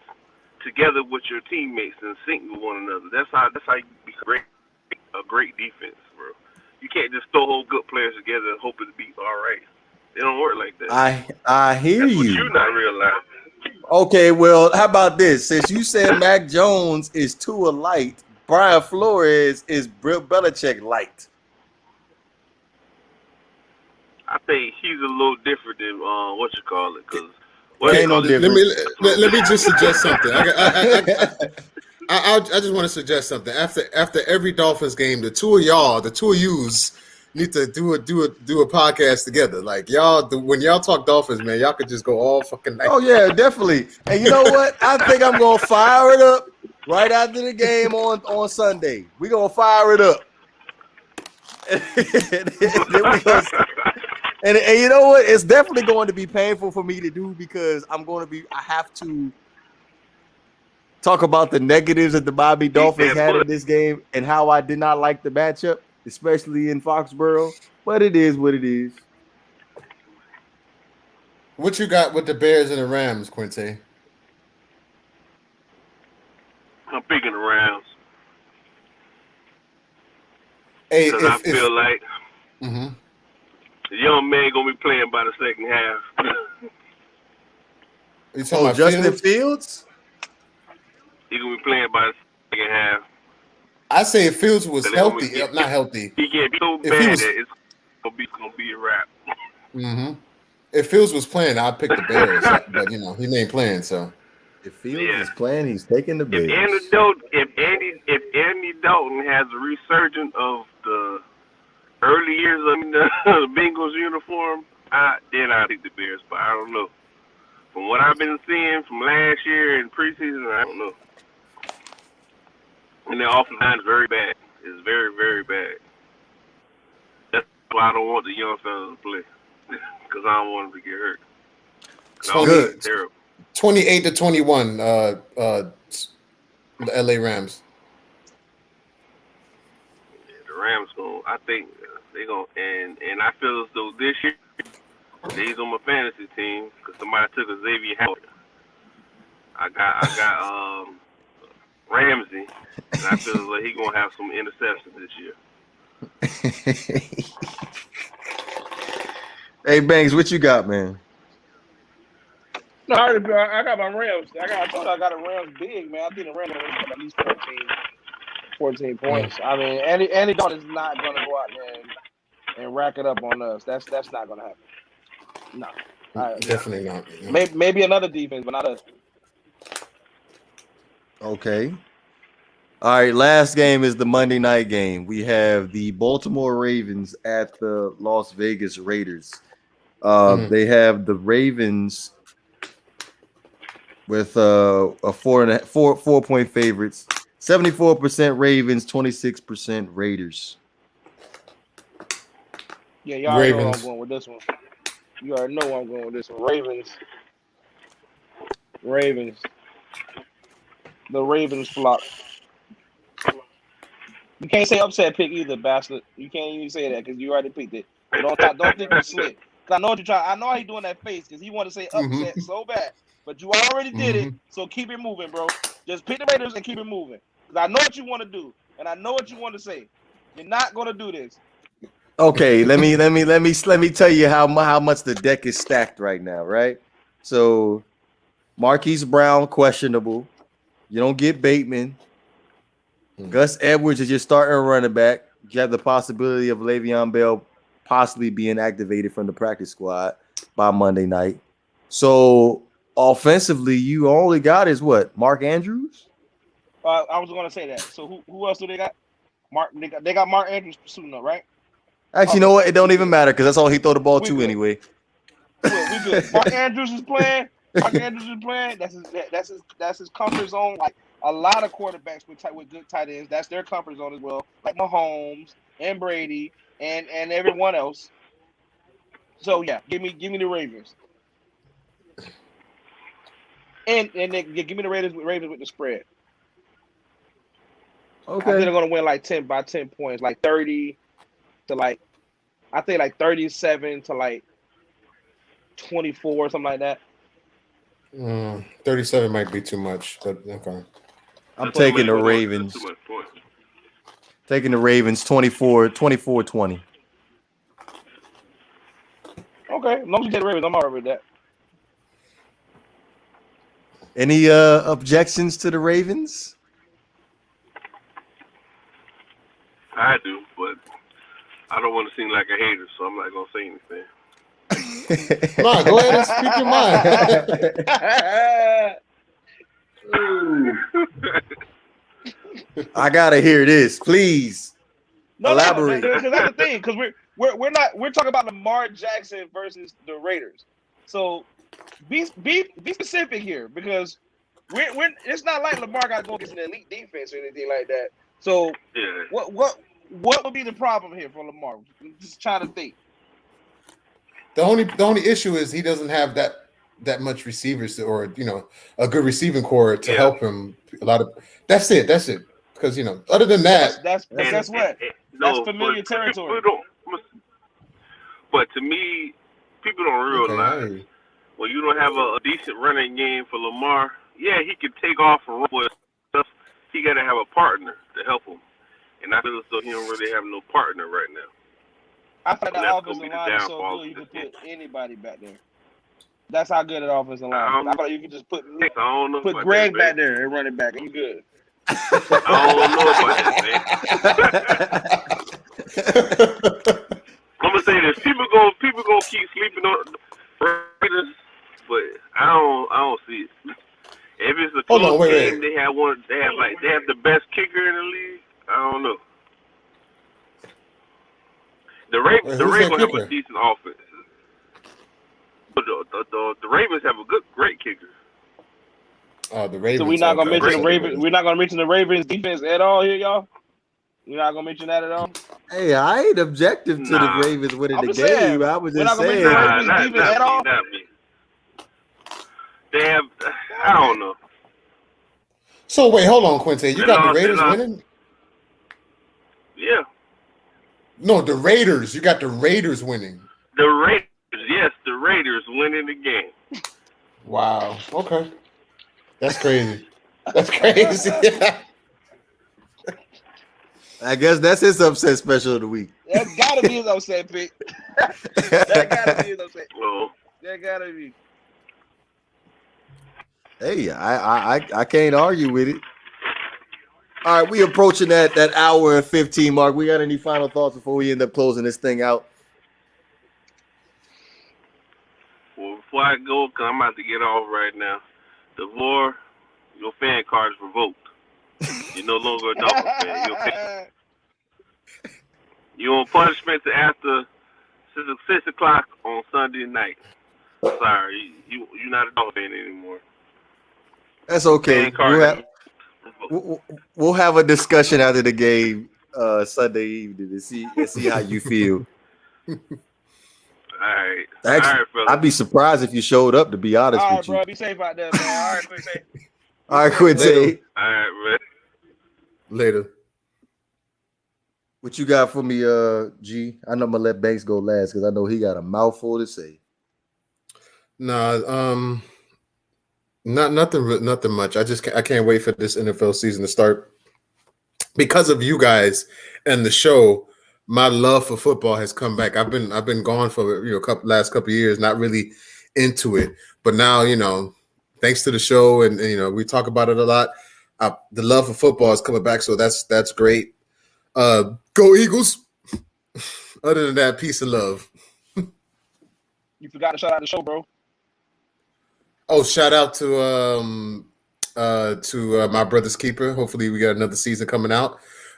S4: together with your teammates and sync with one another. That's how you be a great defense, bro. You can't just throw whole good players together and hope it be all right. They don't work like that.
S1: I hear
S4: That's
S1: you.
S4: What you not realizing.
S1: Okay, well, how about this? Since you said Mac Jones is Tua light, Brian Flores is Bill Belichick light.
S3: I
S4: think he's a little different than what you call it, because
S3: let me just suggest something. I just want to suggest something. After every Dolphins game, the two of yous need to do a podcast together. Like when y'all talk Dolphins, man, y'all could just go all fucking night.
S1: Oh yeah, definitely. And you know what? I think I'm gonna fire it up right after the game on Sunday. We gonna fire it up. And you know what? It's definitely going to be painful for me to do because I have to talk about the negatives that the Miami Dolphins had in this game and how I did not like the matchup, especially in Foxborough. But it is what it is.
S3: What you got with the Bears and the Rams, Quinte?
S4: I'm picking the Rams.
S3: Hey,
S4: I feel like the young man gonna be playing by the second half.
S3: You talking about
S1: Justin Fields?
S4: He gonna be playing by the second half.
S3: I say if Fields was healthy, not healthy.
S4: He can't be so bad that it's gonna be a wrap.
S3: Mm-hmm. If Fields was playing, I'd pick the Bears, but he ain't playing. So
S1: if Fields is playing, he's taking the Bears.
S4: If Andy Dalton has a resurgence of the early years of the Bengals uniform, then I take the Bears. But I don't know. From what I've been seeing from last year in preseason, I don't know. And their offensive line is very bad. It's very, very bad. That's why I don't want the young fellas to play. Because I don't want them to get hurt.
S3: Good.
S4: Terrible.
S3: 28-21, the LA Rams.
S4: Yeah, the Rams I think they're going to, and I feel as though this year, he's on my fantasy team because somebody took a Xavier Howard. I got Ramsey, and I feel like he's going to have some interceptions this year.
S1: Hey, Banks, what you got, man?
S2: No, I got my Rams. I told you I got a Rams big, man. I think the Rams are going to put at least 14 points. I mean, Andy Dalton is not going to go out there and rack it up on us. That's not going to happen. No.
S3: Definitely not.
S2: Yeah. Maybe another defense, but not us.
S1: Okay. All right, last game is the Monday night game. We have the Baltimore Ravens at the Las Vegas Raiders. They have the Ravens with a 4.4 favorites. 74% Ravens, 26% Raiders.
S2: Yeah, y'all already know where I'm going with this one. You already know where I'm going with this one. Ravens. The Ravens flop. You can't say upset pick either, bastard. You can't even say that because you already picked it. Don't think you slick. Cause I know what you're trying. I know how you doing that face because he want to say upset so bad, but you already did it. So keep it moving, bro. Just pick the Raiders and keep it moving. Cause I know what you want to do and I know what you want to say. You're not gonna do this.
S1: Okay, let me tell you how much the deck is stacked right now, right? So Marquise Brown questionable. You don't get Bateman. Gus Edwards is your starting running back. You have the possibility of Le'Veon Bell possibly being activated from the practice squad by Monday night. So offensively, you only got is what? Mark Andrews?
S2: I was going to say that. So who else do they got? They got Mark Andrews suiting up, right?
S1: Actually, you know what? It don't even matter because that's all he throw the ball to anyway.
S2: We good. Mark Andrews is playing. That's his comfort zone. Like a lot of quarterbacks with good tight ends, that's their comfort zone as well. Like Mahomes and Brady and everyone else. So yeah, give me the Ravens. And then give me the Ravens with the spread.
S1: Okay.
S2: I think they're gonna win like 10 points, like 30 to like 37 to like 24 or something like that.
S3: 37 might be too much, but okay.
S1: I'm taking the Ravens. Taking the Ravens 24-20.
S2: Okay, as long as you take the Ravens, I'm all right with that.
S1: Any objections to the Ravens?
S4: I do, but I don't want to seem like a hater, so I'm not gonna say anything.
S3: No, go ahead and speak your
S1: mind. I gotta hear this, please. Elaborate.
S2: Because that's the thing. Because we're talking about Lamar Jackson versus the Raiders. So be specific here because we're it's not like Lamar got to go against an elite defense or anything like that. So
S4: yeah.
S2: What would be the problem here for Lamar? Just trying to think.
S3: The only issue is he doesn't have that much receivers or a good receiving core to help him. That's it. Because other than that,
S2: that's familiar territory.
S4: But to me, people don't realize when you don't have a decent running game for Lamar. Yeah, he can take off and run with stuff. He got to have a partner to help him, and I feel as though he don't really have no partner right now.
S2: I thought the offensive line is so good you could put anybody back there. That's how good an offensive line is. I thought you could just put Greg back there and run it back, and you good.
S4: I don't know about that, man. I'm gonna say this: people gonna keep sleeping on Raiders, but I don't see it. If it's a close game, they have the best kicker in the league. I don't know. The Ravens have a decent offense, but the Ravens have a great kicker.
S3: Oh, the Ravens.
S2: So we're not gonna mention the Ravens. We're not gonna mention the Ravens defense at all here, y'all. You're not gonna mention that at all.
S1: Hey, I ain't objective to the Ravens winning the game. I was just saying.
S2: We're not gonna mention the Ravens defense at all.
S4: They have. I don't know.
S3: So wait, hold on, Quinte. You got the Raiders winning?
S4: Yeah.
S3: No, the Raiders. You got the Raiders winning.
S4: The Raiders, yes, the Raiders winning the game.
S3: Wow. Okay. That's crazy. That's crazy.
S1: I guess that's his upset special of the week.
S2: That's gotta be his upset pick. That gotta be his upset.
S4: Well,
S2: That gotta be.
S1: Hey, I can't argue with it. All right, we approaching that hour and 15 mark. We got any final thoughts before we end up closing this thing out?
S4: well, before I go, because I'm about to get off right now, DeVore, your fan card is revoked. You're no longer a Dolphins fan. You're on punishment to after 6 o'clock on Sunday night. Sorry, you're not a Dolphins fan anymore.
S1: That's okay. We'll have a discussion after the game Sunday evening and see how you feel.
S4: All right.
S1: Actually,
S4: all right, fellas.
S1: I'd be surprised if you showed up, to be honest
S2: All right,
S1: with you.
S2: bro. Be safe out there, man. All right, Quinte.
S1: All right, Quinte.
S4: All right, man.
S3: Later.
S1: What you got for me, G? I know I'm gonna let Banks go last because I know he got a mouthful to say.
S3: Nah, nothing much. I can't wait for this NFL season to start. Because of you guys and the show, my love for football has come back. I've been gone for last couple of years, not really into it. But now, thanks to the show and we talk about it a lot. The love for football is coming back, so that's great. Go Eagles. Other than that, peace and love.
S2: You forgot to shout out the show, bro.
S3: Oh, shout out to my brother's keeper. Hopefully, we got another season coming out.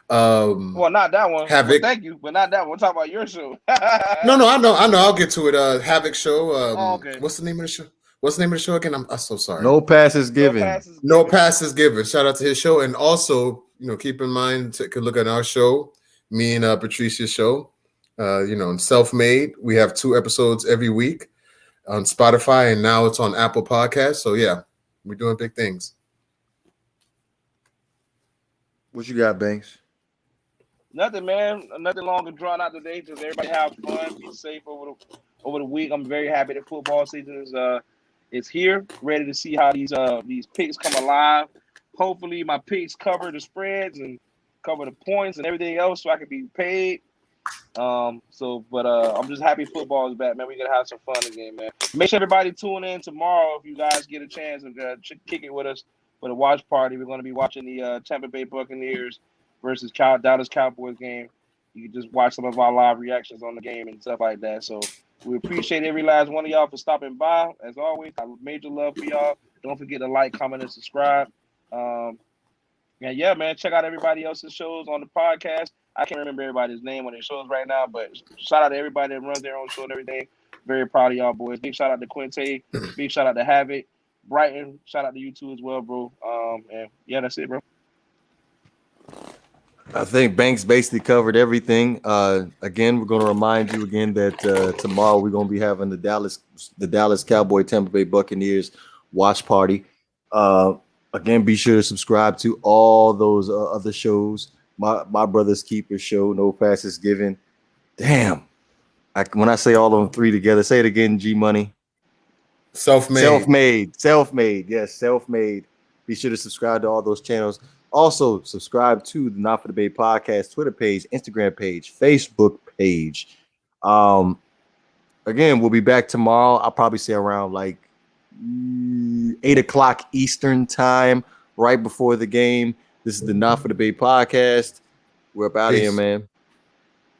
S2: Well, not that one.
S3: Havoc.
S2: Well, thank you, but not that one. We're talking about your show.
S3: No, I know. I'll get to it. Havoc show.
S2: Okay.
S3: What's the name of the show? What's the name of the show again? I'm so sorry.
S1: No passes given.
S3: No passes given. Shout out to his show, and also, keep in mind to look at our show, me and Patricia's show. Self-made. We have 2 episodes every week on Spotify, and now it's on Apple Podcasts. So yeah, we're doing big things.
S1: What you got, Banks?
S2: Nothing, man. Nothing long and drawn out today. Just everybody have fun, be safe over the week. I'm very happy that football season is here. Ready to see how these picks come alive. Hopefully, my picks cover the spreads and cover the points and everything else, so I can be paid. I'm just happy football is back, man. We're gonna have some fun again, man. Make sure everybody tune in tomorrow if you guys get a chance and kick it with us for the watch party. We're gonna be watching the Tampa Bay Buccaneers versus Dallas Cowboys game. You can just watch some of our live reactions on the game and stuff like that. So we appreciate every last one of y'all for stopping by. As always, I major love for y'all. Don't forget to like, comment, and subscribe. And yeah, man, check out everybody else's shows on the podcast. I can't remember everybody's name on their shows right now, but shout out to everybody that runs their own show and everything. Very proud of y'all boys. Big shout out to Quinte. Big shout out to Havoc. Brighton, shout out to you too as well, bro. And yeah, that's it, bro.
S1: I think Banks basically covered everything. Again, we're going to remind you again that tomorrow we're going to be having the Dallas Cowboy Tampa Bay Buccaneers watch party. Again, be sure to subscribe to all those other shows. My brother's keeper show, No Passes Given. Damn. When I say all of them 3 together, say it again, G Money. Self-made. Yes, self-made. Be sure to subscribe to all those channels. Also, subscribe to the Not For The Bay podcast, Twitter page, Instagram page, Facebook page. Again, we'll be back tomorrow. I'll probably say around 8 o'clock Eastern time, right before the game. This is the Not For The Bay podcast. We're up out of here, man.